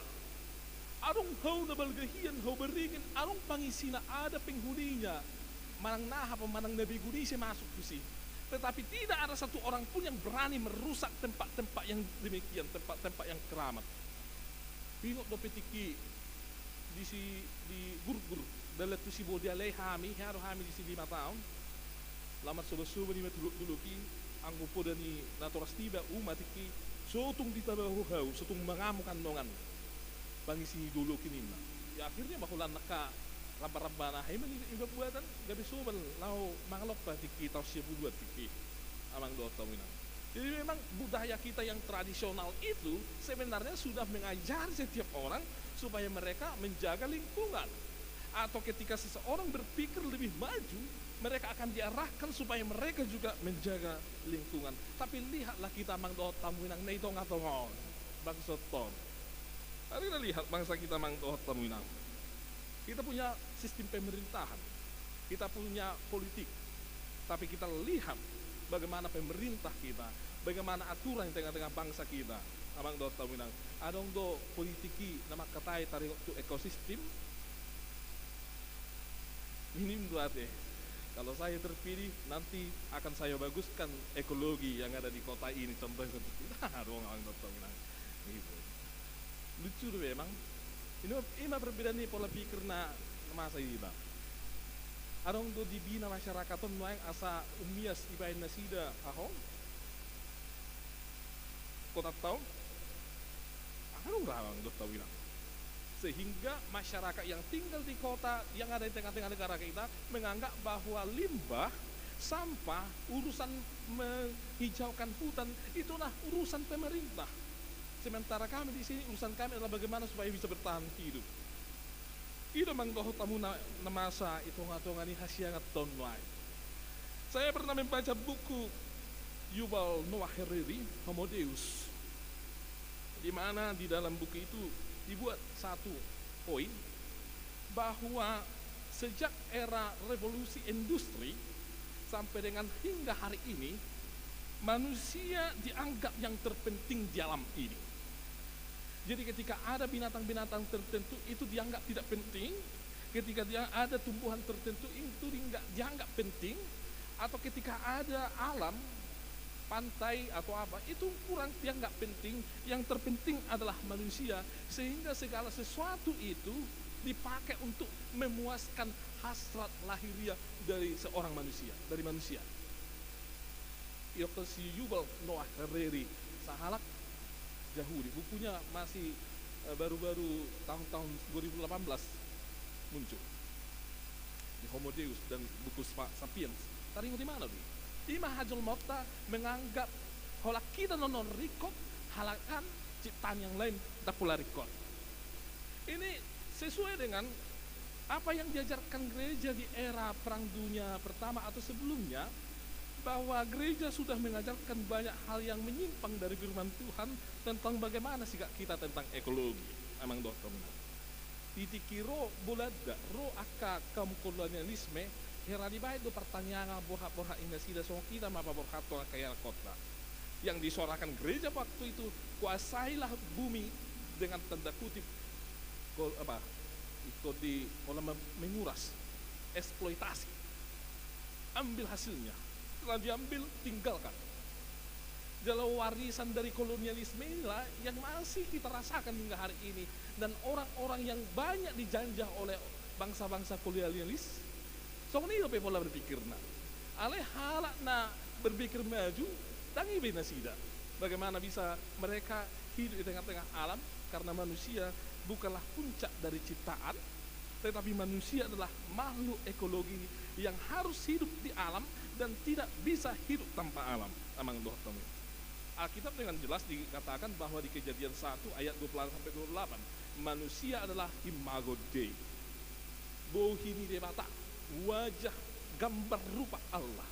Arong hau nabalga hian hau beringin arong pangisina ada penghuninya. Manang naha pemanang nabi gudisi masuk ke sini. Tetapi tidak ada satu orang pun yang berani merusak tempat-tempat yang demikian, tempat-tempat yang keramat. Pingok do petiki di gur-gur dalam tu si bodi alai hami di si 5 tahun. Lamat soba-soba ni matuluk-tuluki anggo poda ni naturas tiba umatiki sotung ditabahu hau sotung mengamukan nongan pangisi dulu kinina. Ya akhirnya bahulan naka raba-raba hai mani iba buatan gabi sobal lau manglok pa tiki tau siya buat tiki amang do tawina. Jadi memang budaya kita yang tradisional itu sebenarnya sudah mengajar setiap orang supaya mereka menjaga lingkungan. Atau ketika seseorang berpikir lebih maju, mereka akan diarahkan supaya mereka juga menjaga lingkungan. Tapi lihatlah kita mang doh tamuinang neitong atau ngon bangsa ton. Hari kita lihat bangsa kita mang doh tamuinang. Kita punya sistem pemerintahan, kita punya politik, tapi kita lihat bagaimana pemerintah kita, bagaimana aturan di tengah-tengah bangsa kita. amang do taminang adong do politiki na makatai tarik tu ekosistem minim duate. Kalau saya terpilih nanti akan saya baguskan ekologi yang ada di kota ini, contohnya seperti itu. Dong amang do taminang. Lucu deh memang. Ini berbeda nih pola pikir na masa ini bang. Adong do dibina masyarakat tu nuang asa umias ibain nasida aho. Kota tahu? Adong rawang do tahu bilang. Sehingga masyarakat yang tinggal di kota yang ada di tengah-tengah negara kita menganggap bahwa limbah, sampah, urusan menghijaukan hutan itulah urusan pemerintah. Sementara kami di sini urusan kami adalah bagaimana supaya bisa bertahan hidup. Itu mang doh tamu na masa itu ngatongan ini hasiangat tonwai. Saya pernah membaca buku Yuval Noah Harari, Homo Deus, di mana di dalam buku itu dibuat satu poin bahwa sejak era revolusi industri sampai dengan hingga hari ini manusia dianggap yang terpenting di alam ini. Jadi ketika ada binatang-binatang tertentu itu dianggap tidak penting, ketika dia ada tumbuhan tertentu itu dianggap penting, atau ketika ada alam, pantai atau apa, itu kurang dianggap penting, yang terpenting adalah manusia, sehingga segala sesuatu itu dipakai untuk memuaskan hasrat lahiriah dari seorang manusia, dari manusia. Itu si Yuval Noah Harari sahalak Jahuri, bukunya masih baru-baru tahun 2018 muncul di Homo Deus dan buku Sapiens. Taringo di mana bi? Ima Hajul Motta menganggap kalau kita non record halakan ciptaan yang lain tak pula record. Ini sesuai dengan apa yang diajarkan gereja di era Perang Dunia Pertama atau sebelumnya, bahwa gereja sudah mengajarkan banyak hal yang menyimpang dari firman Tuhan tentang bagaimana sikap kita tentang ekologi. Amang dokter titikiro bolada ro aka kaum kolonialisme herani baik do pertanyaan borha ingasida so kita mapa borhato kaya kota yang disuarakan gereja waktu itu, kuasailah bumi dengan tanda kutip ikut di kolam menguras, eksploitasi, ambil hasilnya. Setelah diambil, tinggalkan. Jalan warisan dari kolonialisme inilah yang masih kita rasakan hingga hari ini. Dan orang-orang yang banyak dijanjah oleh bangsa-bangsa kolonialis, so ini apa pola berpikir na? Aleh halak na berpikir maju, tangi bina sida. Bagaimana bisa mereka hidup di tengah-tengah alam, karena manusia bukanlah puncak dari ciptaan, tetapi manusia adalah makhluk ekologi yang harus hidup di alam dan tidak bisa hidup tanpa alam. Amang doh tamu. Alkitab dengan jelas dikatakan bahwa di Kejadian 1 ayat 28 manusia adalah imago Dei. Bohini debata, wajah gambar rupa Allah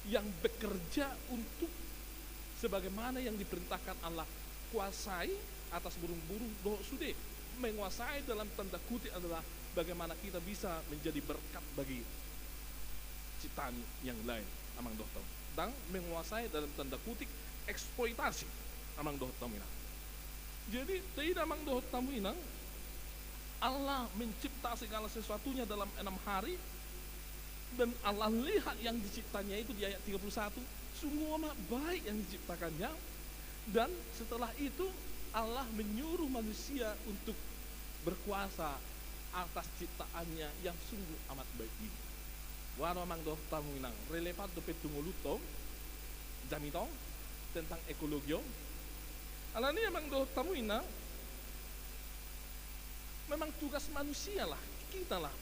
yang bekerja untuk sebagaimana yang diperintahkan Allah, kuasai atas burung-burung doh sude. Menguasai dalam tanda kutip adalah bagaimana kita bisa menjadi berkat bagi ciptaan yang lain, amang doh tahu. Dan menguasai dalam tanda kutip eksploitasi, amang doh tahu minang. Jadi tidak amang doh tahu minang, Allah mencipta segala sesuatunya dalam 6 hari, dan Allah lihat yang diciptanya itu di ayat 31, semua baik yang diciptakannya, dan setelah itu Allah menyuruh manusia untuk berkuasa atas ciptaannya yang sungguh amat baik ini. Wano mang doh tamu inang relevan do petunguluto jamitong tentang ekologi. Alani mang doh tamu inang memang tugas manusia lah, kita lah,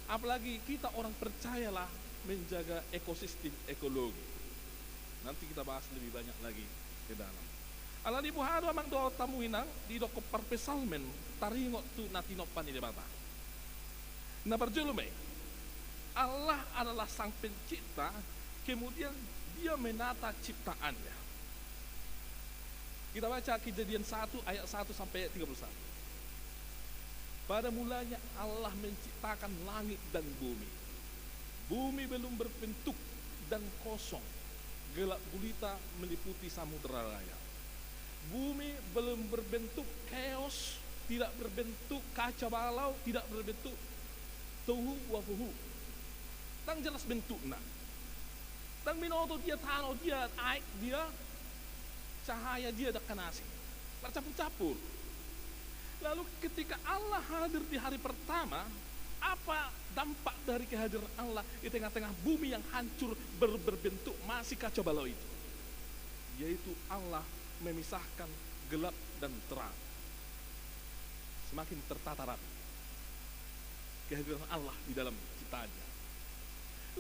apalagi kita orang percayalah menjaga ekosistem ekologi. Nanti kita bahas lebih banyak lagi ke dalam. Alani buhado mang doh tamu inang di doko parpesalmen taringot tu natinopan di debata. Na berjulume Allah adalah sang pencipta, kemudian dia menata ciptaannya. Kita baca Kejadian 1 ayat 1 sampai ayat 31. Pada mulanya Allah menciptakan langit dan bumi. Bumi belum berbentuk dan kosong, gelap gulita meliputi samudera raya. Bumi belum berbentuk chaos, tidak berbentuk kacau balau, tidak berbentuk tohu wafuhu. Tang jelas bentuknya. Tang minoto dia tanah dia air dia cahaya dia dak kanasi. Bercampur-campur. Lalu ketika Allah hadir di hari pertama, apa dampak dari kehadiran Allah di tengah-tengah bumi yang hancur berbentuk masih kacau balau itu? Yaitu Allah memisahkan gelap dan terang. Semakin tertata rapi kehadiran Allah di dalam ciptaannya.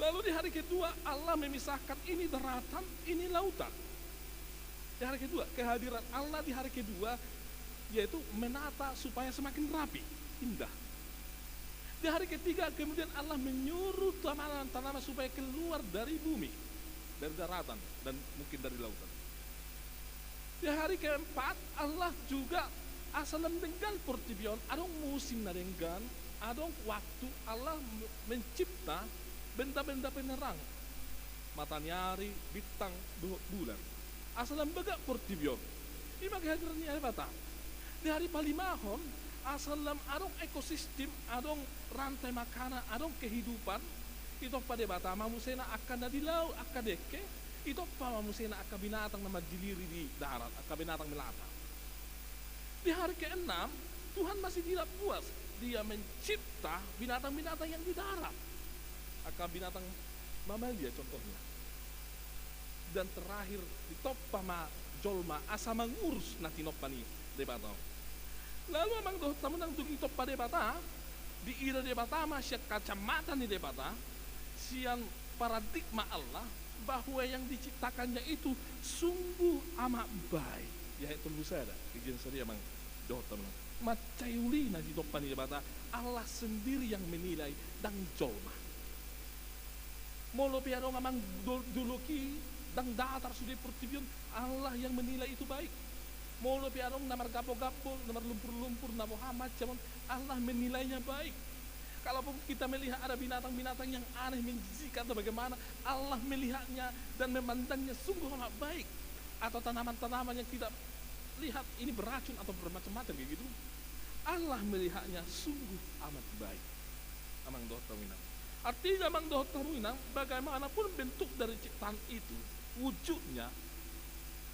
Lalu di hari kedua Allah memisahkan ini daratan, ini lautan. Di hari kedua kehadiran Allah di hari kedua yaitu menata supaya semakin rapi, indah. Di hari ketiga kemudian Allah menyuruh tanaman-tanaman supaya keluar dari bumi, dari daratan dan mungkin dari lautan. Di hari keempat Allah juga asalam dengan portibion, adong musim nadenggan, adong waktu Allah mencipta benda-benda penerang, matahari, bintang, bulan. Asalam begak portibion. Ini kehadirannya apa tak? Di hari palimahon asalam adong ekosistem, adong rantai makanan, adong kehidupan. Itu pada bata mamusena akan di laut, akan deke. Itu apa manusia akan binatang nama diliri di darat, akan binatang melata. Di hari ke-6 Tuhan masih tidak puas, dia mencipta binatang-binatang yang di darat, akan binatang mamalia contohnya. Dan terakhir di topama jolma asa mengurus nanti nopani debata. Lalu amang doh tamunang tugi topa debata di ira debata masya kacamata ni debata sian paradigma Allah bahwa yang diciptakannya itu sungguh amat baik. Ya itu lusa ada kejadian seri amang dohtam macayuli na di topan di bata Allah sendiri yang menilai dan jolma. Molo piaro amang duluki dan datar sudah pertibion Allah yang menilai itu baik. Molo piaro namar gapo-gapo, namar lumpur-lumpur, namar macam Allah menilainya baik. Kalaupun kita melihat ada binatang-binatang yang aneh menjijikan atau bagaimana, Allah melihatnya dan memandangnya sungguh amat baik. Atau tanaman-tanaman yang tidak lihat ini beracun atau bermacam-macam kayak gitu, Allah melihatnya sungguh amat baik. Amang doh taminang. Artinya amang doh taminang, bagaimanapun bentuk dari ciptaan itu, wujudnya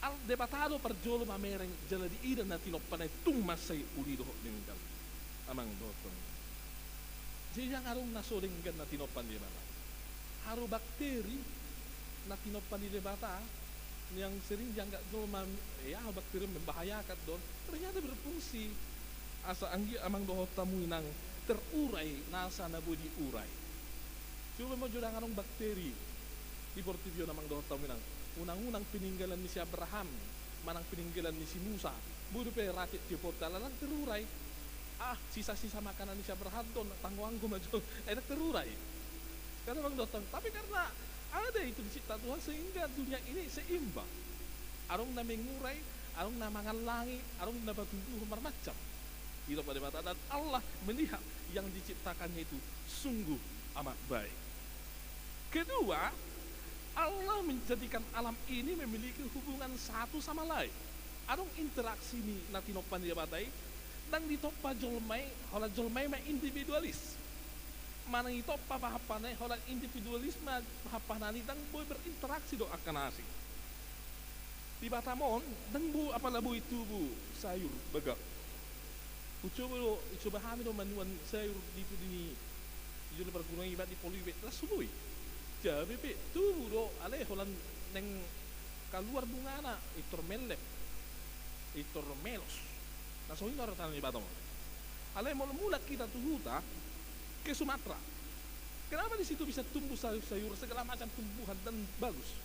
al debatado perjolo mamereng jaladi ida nanti nopanay tung masay ulido dengan amang doh taminang. Jadi yang harus nasoringgan na tinopan di bata. Haru bakteri na tinopan di bata yang sering jangan dolma ya bakteri membahayakan don ternyata berfungsi. Asa anggi amang doho tamuinang terurai nasa nabu diurai. Coba mau jodang anong bakteri di portibio namang doho tamuinang. Unang-unang peninggalan ni si Abraham, manang peninggalan ni si Musa. Budu pe rakit di portal lang terurai. Sisa-sisa makanan ni siya berhadon, tangguang ko maju, terurai. Karena bang dotang, tapi karena ada itu dicipta Tuhan sehingga dunia ini seimbang. Arong na mengurai, arong na mangalangi, arong na batubuh macam. Itu pada mata dan Allah melihat yang diciptakannya itu sungguh amat baik. Kedua, Allah menjadikan alam ini memiliki hubungan satu sama lain. Arong interaksi ni natinopan dia batai. Dan di topa jolmai, hola jolmai ma individualis. Mana di topa pahapanai, hola individualisme pahapanani dan boy berinteraksi do akan asing. Di Batamon, dan bu apalah bu itu bu sayur begak. Coba hamil do manuan sayur di ini. Juli berguna ibat di poliwet lah sului. Jadi be tu do ale holan neng keluar bungana itormelep, itormelos. Nah, soalnya orang tanah di Batam. Alai mula kita tuhuta ke Sumatera. Kenapa di situ bisa tumbuh sayur-sayur segala macam tumbuhan dan bagus?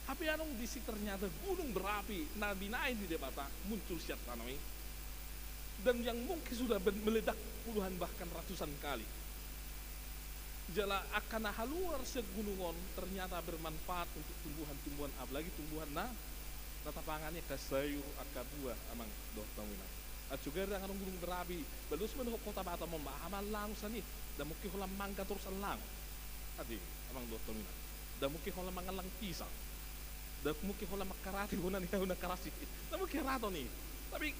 Tapi anong di situ ternyata gunung berapi, nabi naik di debata muncul siap tanami. Dan yang mungkin sudah meledak puluhan bahkan ratusan kali. Jala akan haluar segunungan ternyata bermanfaat untuk tumbuhan-tumbuhan apalagi tumbuhan tatapangannya ke sayur akar buah amang doh tamuinang. At juga ang anong gunung berapi, balus man kota Batam mo maaman lang sa ni, da mukhi holang mangga terus lang. Adi amang doh tamuinang. Da mukhi holang mga lang pisang. dak mungkin hola makarati bunan ya una karasi namun kerato nih tapi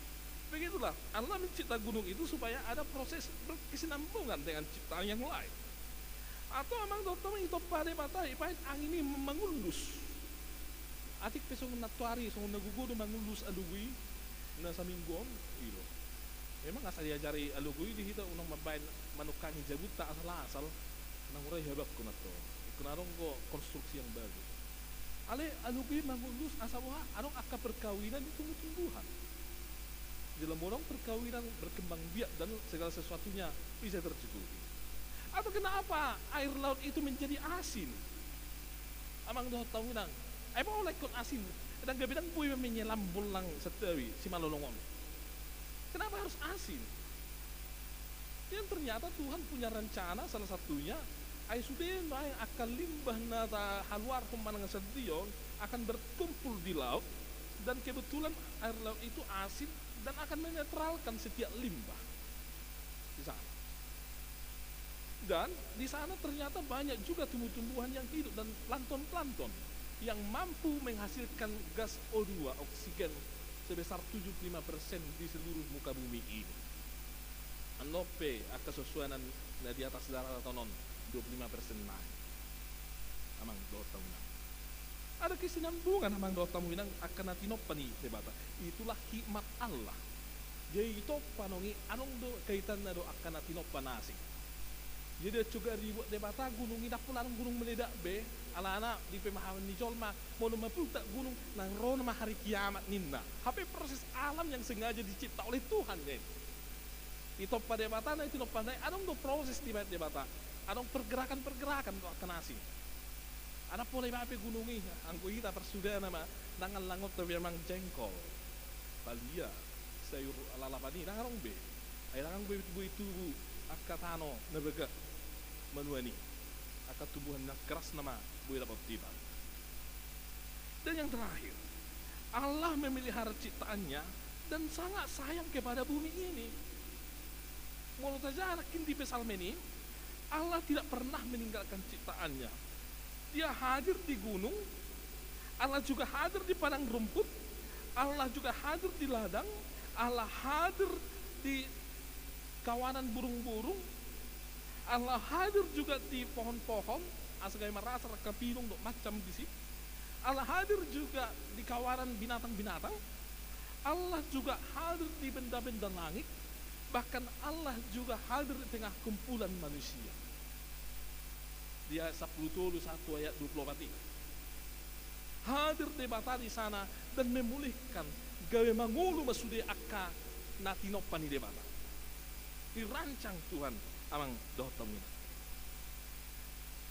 begitulah Allah mencipta gunung itu supaya ada proses berkesinambungan dengan ciptaan yang lain atau amang dokter itu pada mata ipain angin ini mengulus atik pesong natuari song nagugudo mangulus alugui na sa minggon ilo memang asal diajari alugui di hita unang mabain manukangin jabuta asal-asal nang uray habak ko na to ikunarong ko konstruksi yang bagus ale alugui mangulus asawa anong akka perkawinan di tumbuh-tumbuhan dalam orang perkawinan berkembang biak dan segala sesuatunya bisa tercukupi atau kenapa air laut itu menjadi asin amang doh tahu nang ay mo oleh kon asin dan gabi nang buhay menyelam bulang setawi si malolongon kenapa harus asin yang ternyata Tuhan punya rencana salah satunya ay sudah ay akan limbah nata halwar pemandangan sedion akan berkumpul di laut dan kebetulan air laut itu asin dan akan menetralkan setiap limbah di sana. Dan di sana ternyata banyak juga tumbuh-tumbuhan yang hidup dan plankton-plankton yang mampu menghasilkan gas O2 oksigen sebesar 75% di seluruh muka bumi ini. Anope kesesuaian di atas daratan tonon 25% naik. Amang do tahunan. Ada kesinambungan amang do tahunan akan natinopani debata. Itulah hikmat Allah. Jadi itu panongi anong do kaitan na do akan natinopanasi. Jadi juga ribut debata gunung ini pulang gunung meledak be ala-ala di pemahaman ni jolma mau mapulta gunung nang ron ma hari kiamat ninna. Hape proses alam yang sengaja dicipta oleh Tuhan ya. Itu pada debata na itu pandai anong do proses di debata. Anong pergerakan-pergerakan do akan nasi. Ada pula apa gunung ini, angku kita persudah nama nangan langot tapi memang jengkol, palia, sayur lalapani, nangan be, ay nangan bu itu akatano nebega manuani, akat tubuhan yang keras nama bu dapat tiba. Dan yang terakhir, Allah memelihara ciptaannya dan sangat sayang kepada bumi ini. Menurut saja anak di Pesalmeni, Allah tidak pernah meninggalkan ciptaannya. Dia hadir di gunung, Allah juga hadir di padang rumput, Allah juga hadir di ladang, Allah hadir di kawanan burung-burung, Allah hadir juga di pohon-pohon, asgai merasa kapinung dok macam di sini. Allah hadir juga di kawanan binatang-binatang, Allah juga hadir di benda-benda langit, bahkan Allah juga hadir di tengah kumpulan manusia. Dia 10 ayat 24 hadir debata di sana dan memulihkan gawe mangulu masude akka natinopani debata dirancang Tuhan amang dohtom ini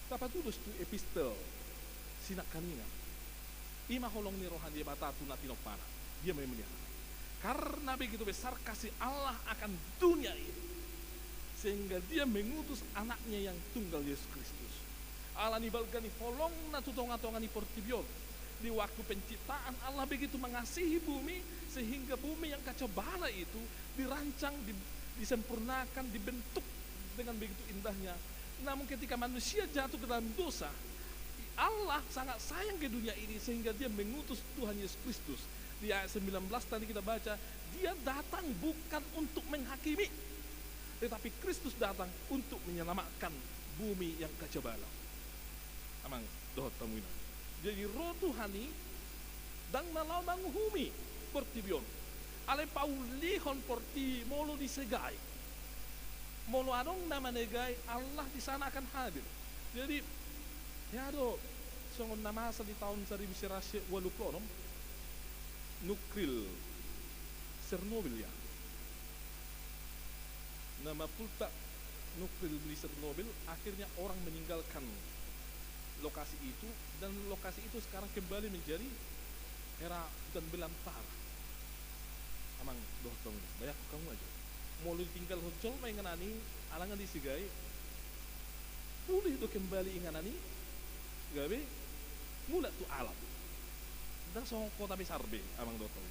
dapat tulis tu epistel sinak kanina ima holong ni rohan debata tu natinopana dia memelihara karena begitu besar kasih Allah akan dunia ini sehingga dia mengutus anaknya yang tunggal Yesus Kristus Allah nibalgani holong na tutonga-tonga ni portibion di waktu penciptaan Allah begitu mengasihi bumi sehingga bumi yang kacau bala itu dirancang, disempurnakan, dibentuk dengan begitu indahnya. Namun ketika manusia jatuh ke dalam dosa, Allah sangat sayang ke dunia ini sehingga dia mengutus Tuhan Yesus Kristus. Di ayat 19 tadi kita baca, dia datang bukan untuk menghakimi, tetapi Kristus datang untuk menyelamatkan bumi yang kacau balau. Amang doh tamuina. Jadi roh Tuhani dang nalau manguhumi portibion. Ale paulihon porti molo disegai. Molo adong nama negai Allah di sana akan hadir. Jadi ya do songon nama di tahun 1980 nukril Chernobyl ya. Nama pulta nukril di Chernobyl akhirnya orang meninggalkan lokasi itu dan lokasi itu sekarang kembali menjadi era hutan belantara. Amang doh tong banyak kamu aja. Mau tinggal hocol main nganani alangan disigai. Pulih itu kembali inganani. Gawe mula tu alam. Dan soal kota besar be amang doh tong.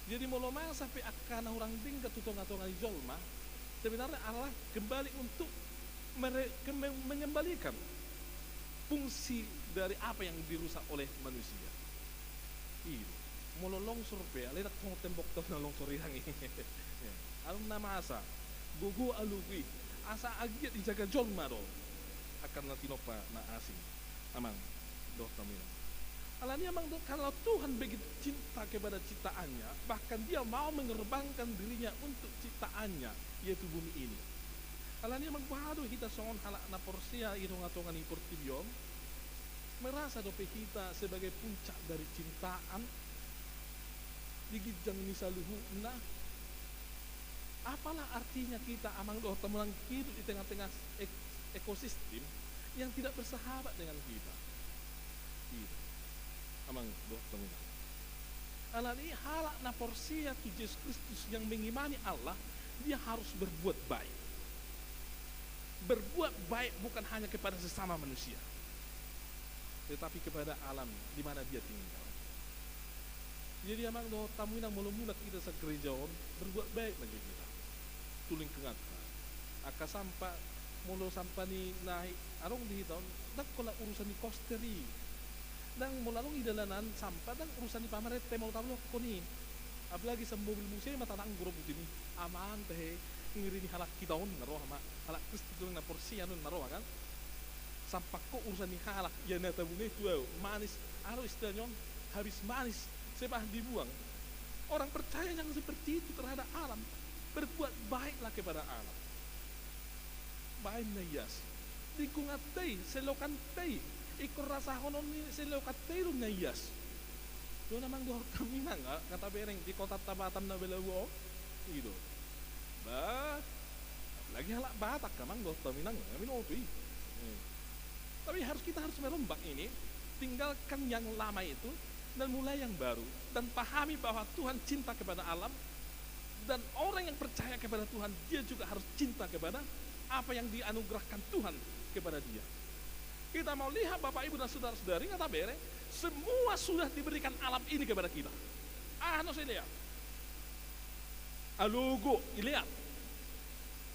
Jadi mau lama sampai akan orang tinggal tutong-tutongan di jolma. Sebenarnya Allah kembali untuk mengembalikan fungsi dari apa yang dirusak oleh manusia. Iya, mau longsor pe, lihat tong tembok tong longsor yang ini. Alun nama asa, gugu alugui, asa agiat dijaga John Maro, akan natinopa na asing, amang doh tamina. Alani amang kalau Tuhan begitu cinta kepada ciptaannya, bahkan dia mau mengorbankan dirinya untuk ciptaannya, yaitu bumi ini. Alani amang bahado kita songon halak na porsia irong atongan importibiom, merasa dope kita sebagai puncak dari cintaan, digijang misaluhu nah. Apalah artinya kita amang doh temulang hidup di tengah-tengah ekosistem yang tidak bersahabat dengan kita. Gitu. Amang doh temulang. Alani halak na porsia tu Yesus Kristus yang mengimani Allah, dia harus berbuat baik. Berbuat baik bukan hanya kepada sesama manusia, tetapi kepada alam di mana dia tinggal. Jadi amang doh tamu yang mula-mula kita sa gerejaon berbuat baik lagi kita. Tuling kengata. Aka sampa mulu sampa ni naik arong di tahun dak kola urusan di kosteri. Dan mulalong idalanan sampa dan urusan di pamaret temo tamu ko ni. Apalagi sa mobil museo mata nang grup ini. Aman teh ngiri ni halak kita on naro ama halak Kristus na porsi anon naro kan. Sampai kok urusan ni halak ya nata bune tuau manis aro istilahnya habis manis sepah dibuang. Orang percaya yang seperti itu terhadap alam, berbuat baiklah kepada alam. Baik na yas dikungatay selokantay ikor rasa honon ni selokantay rum na yas. Do namang doh kami nang kata bereng di kota Tabatan na belawo itu. Ba lagi halak Batak kamang doh kami nang kami notui. Tapi kita harus merombak ini, tinggalkan yang lama itu dan mulai yang baru, dan pahami bahwa Tuhan cinta kepada alam, dan orang yang percaya kepada Tuhan dia juga harus cinta kepada apa yang dianugerahkan Tuhan kepada dia. Kita mau lihat Bapak Ibu dan saudara-saudari kata bere, semua sudah diberikan alam ini kepada kita. Ano saya lihat, alugo ilian,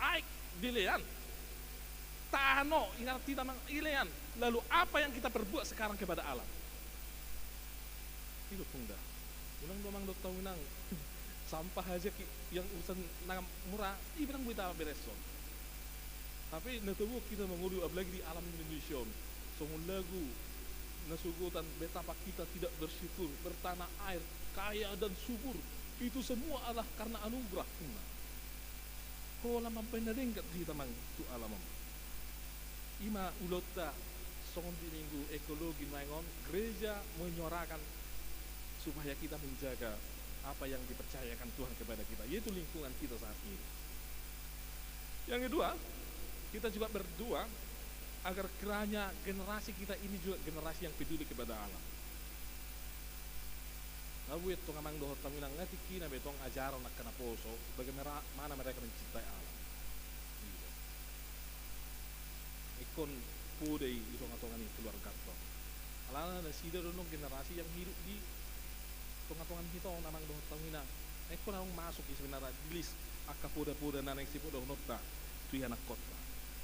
aik dilian, tano ingat tidak ilian. Lalu apa yang kita perbuat sekarang kepada alam? Itu pun dah. Ulang domang dok tahu nang sampah aja yang urusan nang murah, ibrang kita bereson. Tapi natubu kita mengurus apalagi di alam Indonesia. Songon lagu nasugutan betapa kita tidak bersyukur, bertanah air kaya dan subur. Itu semua adalah karena anugerah. Kalau lama penering kat di tamang tu alam. Ima ulota songon di minggu ekologi maingon gereja menyuarakan supaya kita menjaga apa yang dipercayakan Tuhan kepada kita, yaitu lingkungan kita saat ini. Yang kedua, kita juga berdoa agar kiranya generasi kita ini juga generasi yang peduli kepada alam. Lalu itu ngamang doh tamilang ngati kina betong ajaran nak kena poso bagaimana mereka mencintai alam. Ikon pudei itu ngatongan itu keluar kantong. Alana na sida donong generasi yang hidup di tongatongan kita namang doh tamina. Ikon ang masuk di sebenarnya di list akapoda-poda na nang sipo doh nota tu anak kota.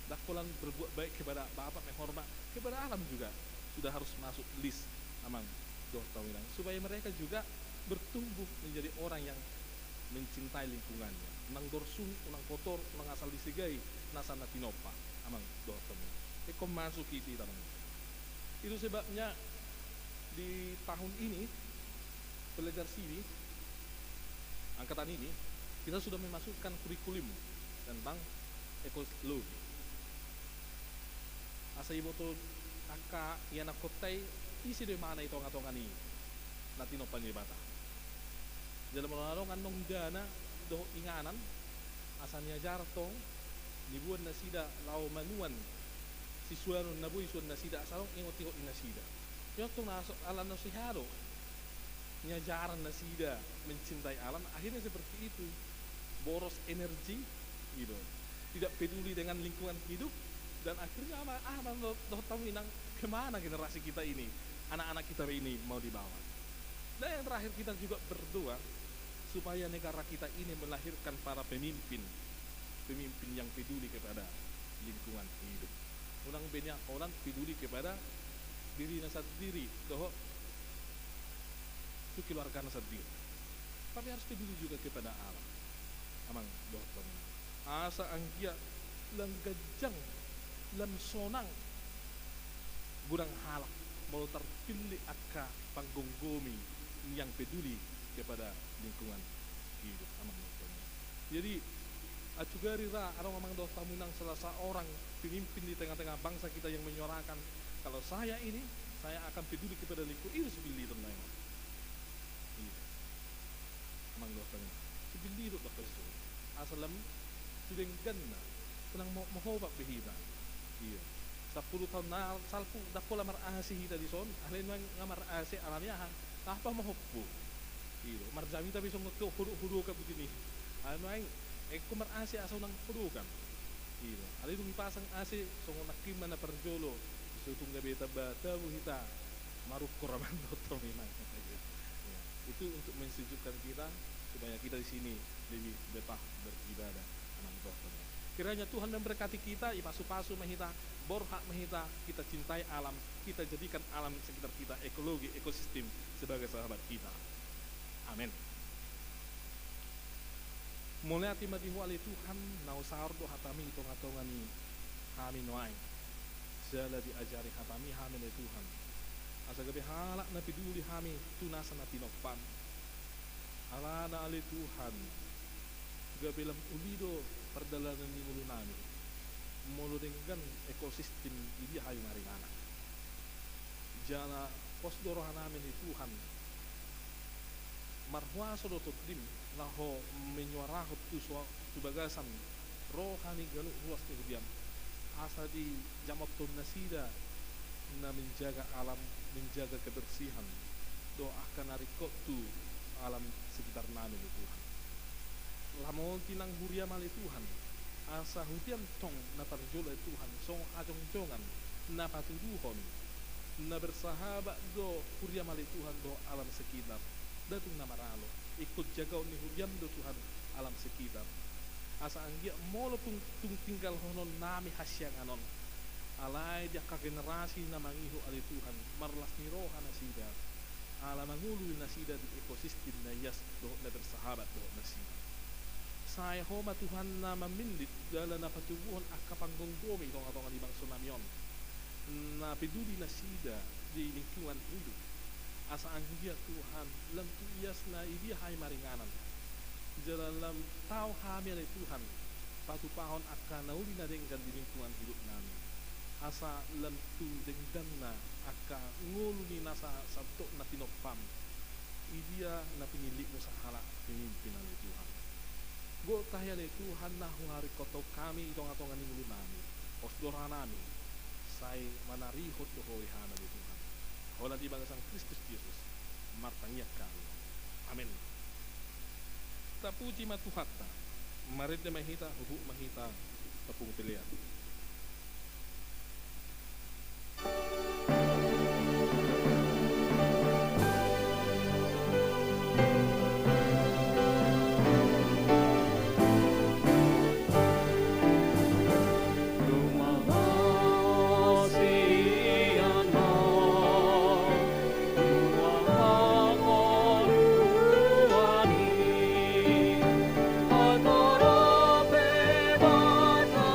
Dakolan berbuat baik kepada bapak menghormat kepada alam juga sudah harus masuk list namang doh tamina supaya mereka juga bertumbuh menjadi orang yang mencintai lingkungannya. Nang dorsun, unang kotor, unang asal disigai, nasa na tinopa amang doh tamina. Ikon masuk itu tamang. Itu sebabnya di tahun ini pelajar sini angkatan ini kita sudah memasukkan kurikulum tentang ekologi. Asa iboto aka yana kotai isi de mana itu ngatongan ini natino panibata. Dalam menolong nong dana do inganan asanya jartong dibuat nasida lau manuan siswano nabuy suan nasida asalong ingot-ingot nasida. Yung itong alam na si Haro nyajaran nasida mencintai alam, akhirnya seperti itu, boros energi gitu, tidak peduli dengan lingkungan hidup, dan akhirnya tahu inang kemana generasi kita ini, anak-anak kita ini mau dibawa. Dan yang terakhir kita juga berdoa supaya negara kita ini melahirkan para pemimpin yang peduli kepada lingkungan hidup. Orang banyak orang peduli kepada diri na sendiri doh itu keluarga na sendiri, tapi harus peduli juga kepada alam. Amang doh asa anggia lang gajang lam sonang gurang halak mau terpilih akka panggunggomi yang peduli kepada lingkungan hidup. Amang doh. Jadi acugari ra arang amang doh tamunang salah seorang pemimpin di tengah-tengah bangsa kita yang menyuarakan kalau saya akan peduli kepada lingkungan itu sebili itu naik. Iya. Amang doh tamunang sebili itu dokter asalam tulenggan na kunang mahobak behita. Iya. 10 tahun na salpu dakola marasi hita di son alin nga marasi alamiahan apa mahoppo. Iya. Marjami tapi song huru ka begini. Ano ay kung marasi asaw ng hurukan. Iya. Alin ipasang asi song nakiman na perjolo sutong gabi bata hita maruk koraman dokter memang. Ya. Itu untuk mensejukkan kita supaya kita di sini lebih betah beribadah. Kiranya Tuhan memberkati kita, ipasu-pasu mahita, borhak mahita, kita cintai alam, kita jadikan alam sekitar kita, ekologi, ekosistem sebagai sahabat kita. Amin. Mulai hati madihu alih Tuhan, nausahar do hatami itongatongani kami noai. Zala diajari hatami kami oleh Tuhan. Asa gabi halak na peduli kami, tunasan na tinokpan. Alana alih Tuhan, gabi lam ulido perdalanan ni mulu nami mulu dengan ekosistem ini hayu maringana jana pos dorohan namin ni Tuhan marhwa sodo totdim laho menyuarahut tu bagasan rohani galu ruas ni hudiam asa di jamatun nasida na menjaga alam, menjaga kebersihan doakan arikot tu alam sekitar namin ni Tuhan. Lamon tinang buria mali Tuhan asa hudiam tong na parjola Tuhan song ajong-jongan na patuduhon na bersahabat do huria mali Tuhan do alam sekitar datung na maralo ikut jagaw ni hudiam do Tuhan alam sekitar asa anggia molo tung tinggal honon nami hasyang anon alay dia ka generasi na mangihu ali Tuhan marlas ni roha na sida ala mangulu na sida di ekosistem na yas do na bersahabat do na sida. Saya homa Tuhan na mamindit dala na patubuhon akapanggonggomi itong atong alibang tsunamion na peduli na sida di lingkungan hidup asa ang dia Tuhan lam tuyas na ibihay maringanan dalam tao kami oleh Tuhan patupahon akan nauli na denggan di lingkungan hidup namin asa lam tu denggan na aka nguluni nasa sabto na tinopam idia na pinilik mo sa hala pimimpin oleh Tuhan. Go tayo ni Tuhan na huari koto kami itong atongan ni mulu nami osdora nami say manarihot do hoihana ni Tuhan hola di bagasang Kristus Yesus martangyak kami. Amin. Tapuji matuhatta marid na mahita hubuk mahita tapung pilihan. Adoro pe bata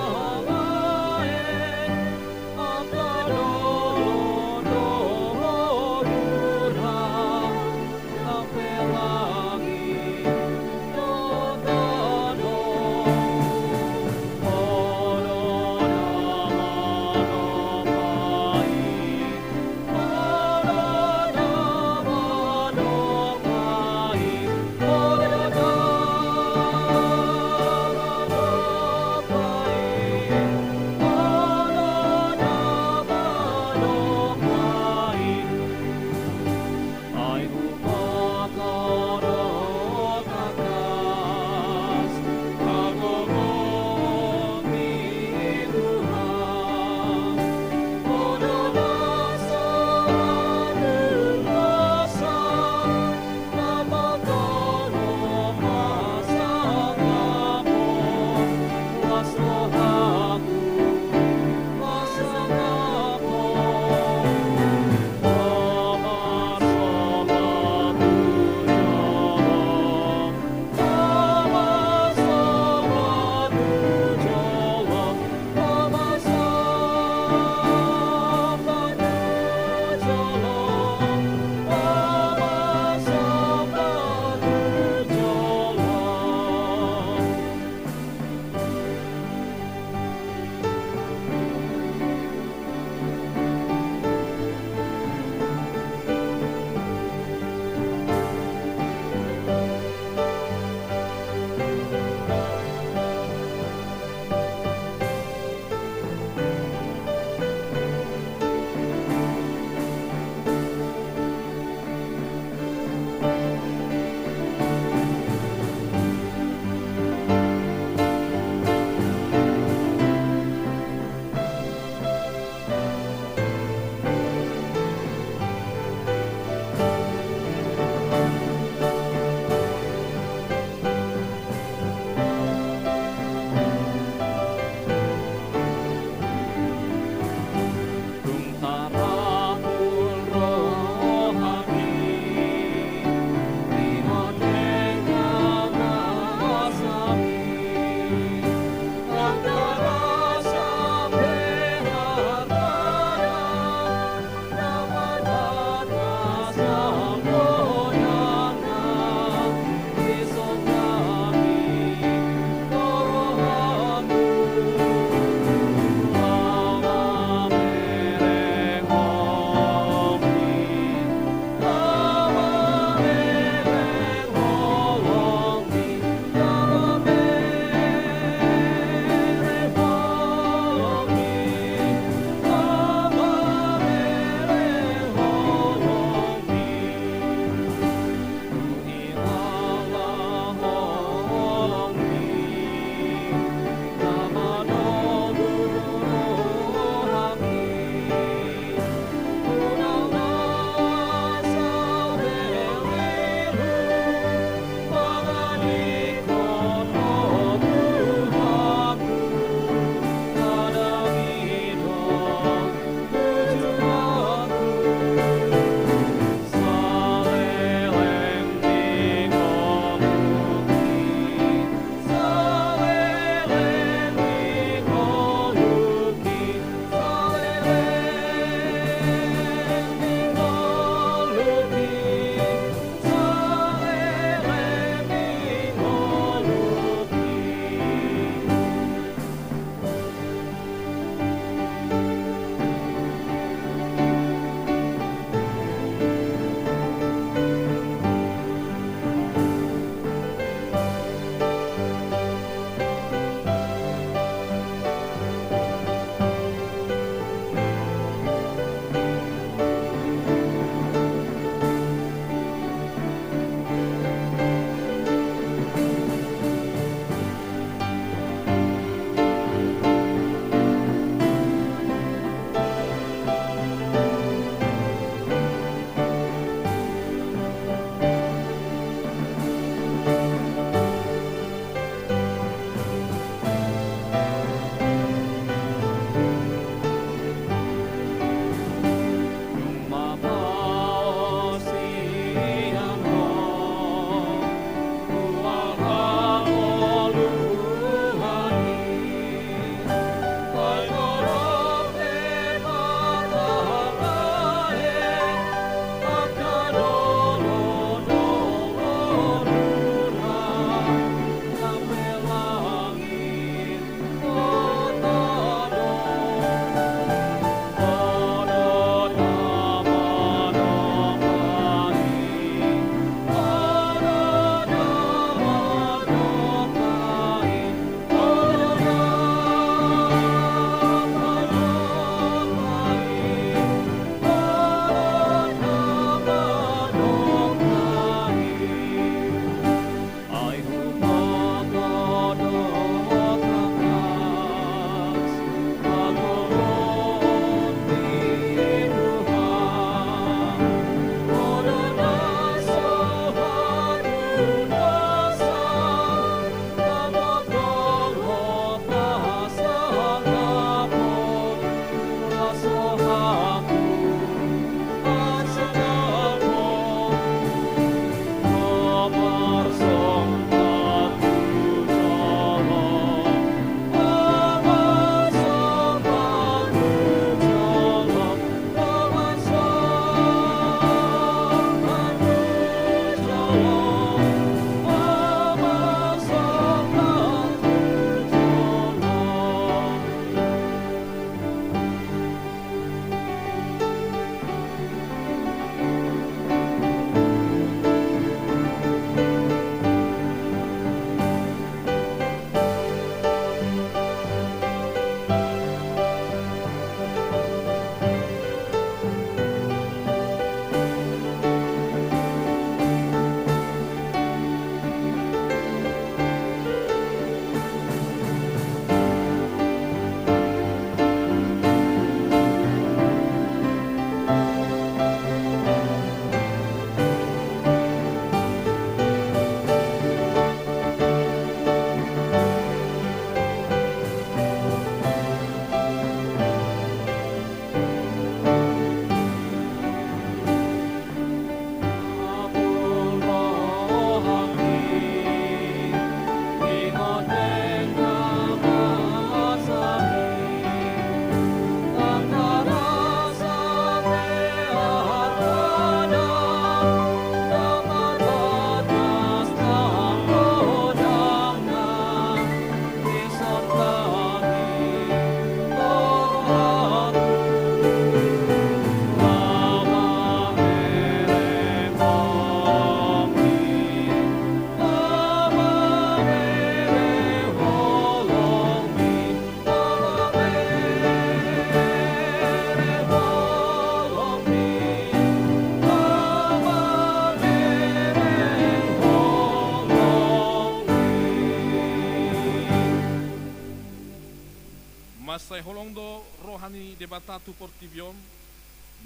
batatu portivion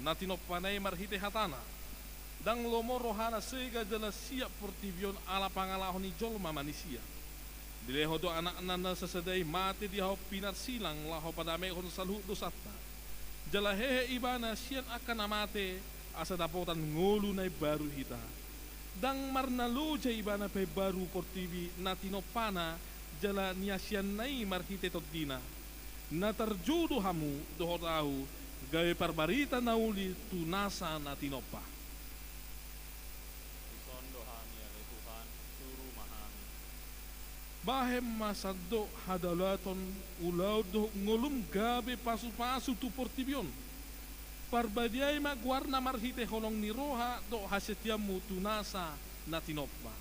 natinoppanay marhite hatana dang lomo rohana sega jala siap portivion ala pangalahon ni jolma manisia dileho do anak nana sesedai mati dihaw pinar silang laho padame hon salhu dosatna jala hehe ibana sian akan amate asa dapotan ngolu nai baru hita dang marnalo jay ibana pe baru portivi natinopana jala niasian nai marhite todina na terjudo hamu doho tahu gawe parbarita nauli tunasa natinopa. Ison dohami ale Tuhan suruh mahami. Bahem masado hadalaton ulau do ngolum gabe pasu-pasu tu portibion. Parbadiay magwarna marhite holong ni roha do hasetiamu tunasa natinopa.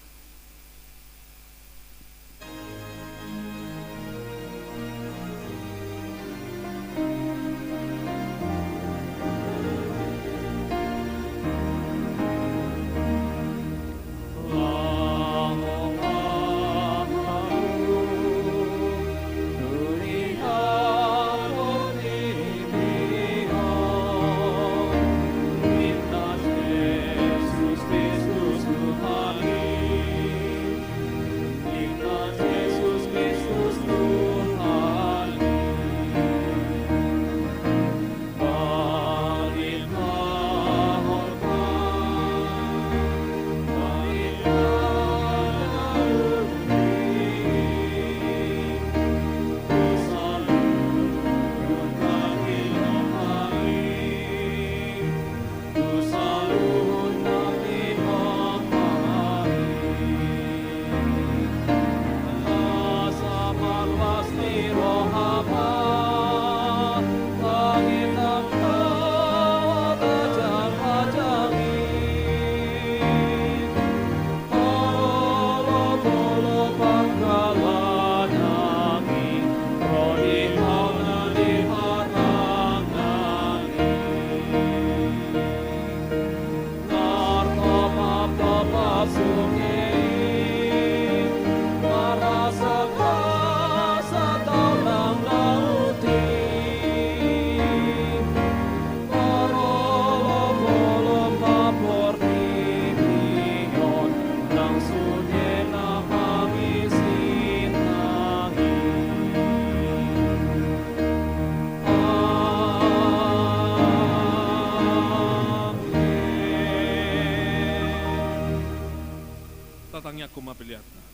Tatangnya ko mapilihatna.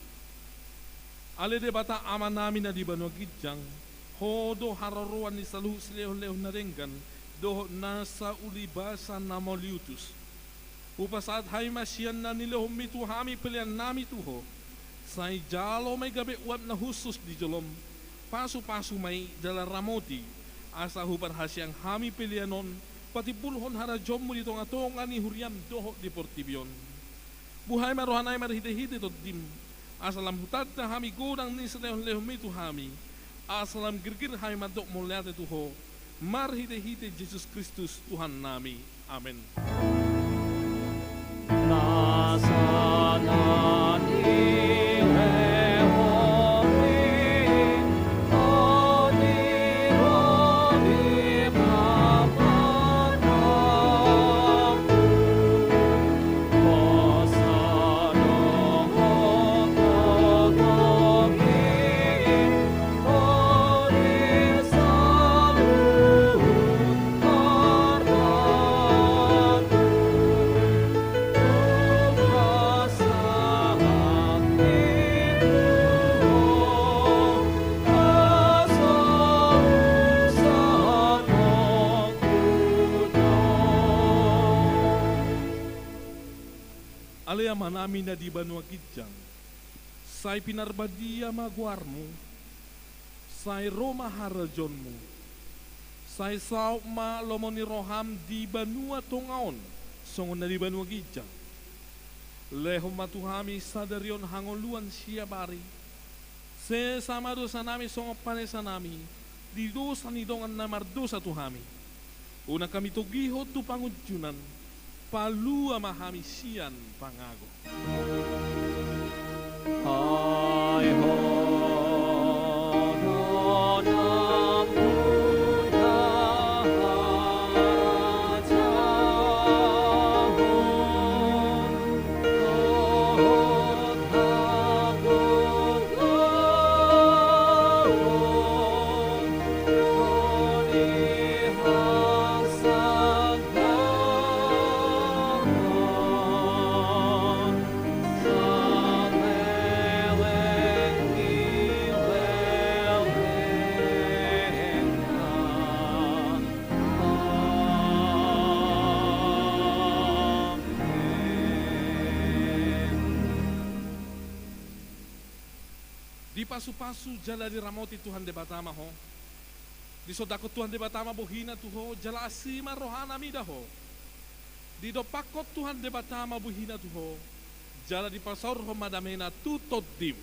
Ale de bata ama namin na di Banua Gijang, hodo hararuan ni saluh silehon-lehon na renggan, doho nasa ulibasa na moliutus. Upasad hay masyan na nilehon mitu hami pilihan nami tuho, say jalo may gabi uap na husus di jolom, pasu-pasu may jala ramoti, asa hupan hasyang hami pilihanon, pati bulhon harajom mo ditong atong ani huriam doho di portibion. Buhay marohanay marhite-hite to dim. Asalam hutad na hami gudang ni selehon-lehon mitu hami. Asalam girgir hay madok mulyate tuho. Marhite-hite Jesus Kristus Tuhan nami. Amen. Alea manami na di Banua Gijang, say pinarbadia magwarmu, say Roma harajonmu, say sauma lomoni roham di Banua Tongaon, songon na di Banua Gijang. Leho matuhami sadarion hangoluan siabari, se sama dosa nami songo panesa nami, di dosa ni dongan namar dosa tuhami. Una kami togiho tu pangujunan, palua mahami sian pangago. Hai ho no nam buddha Di pasu-pasu jala di ramoti Tuhan de batama ho. Di sodako Tuhan de batama bohina tu ho, jala asima rohana mida ho. Di dopakot Tuhan de batama bohina tu ho, jala di pasor ho madamena tutod dim.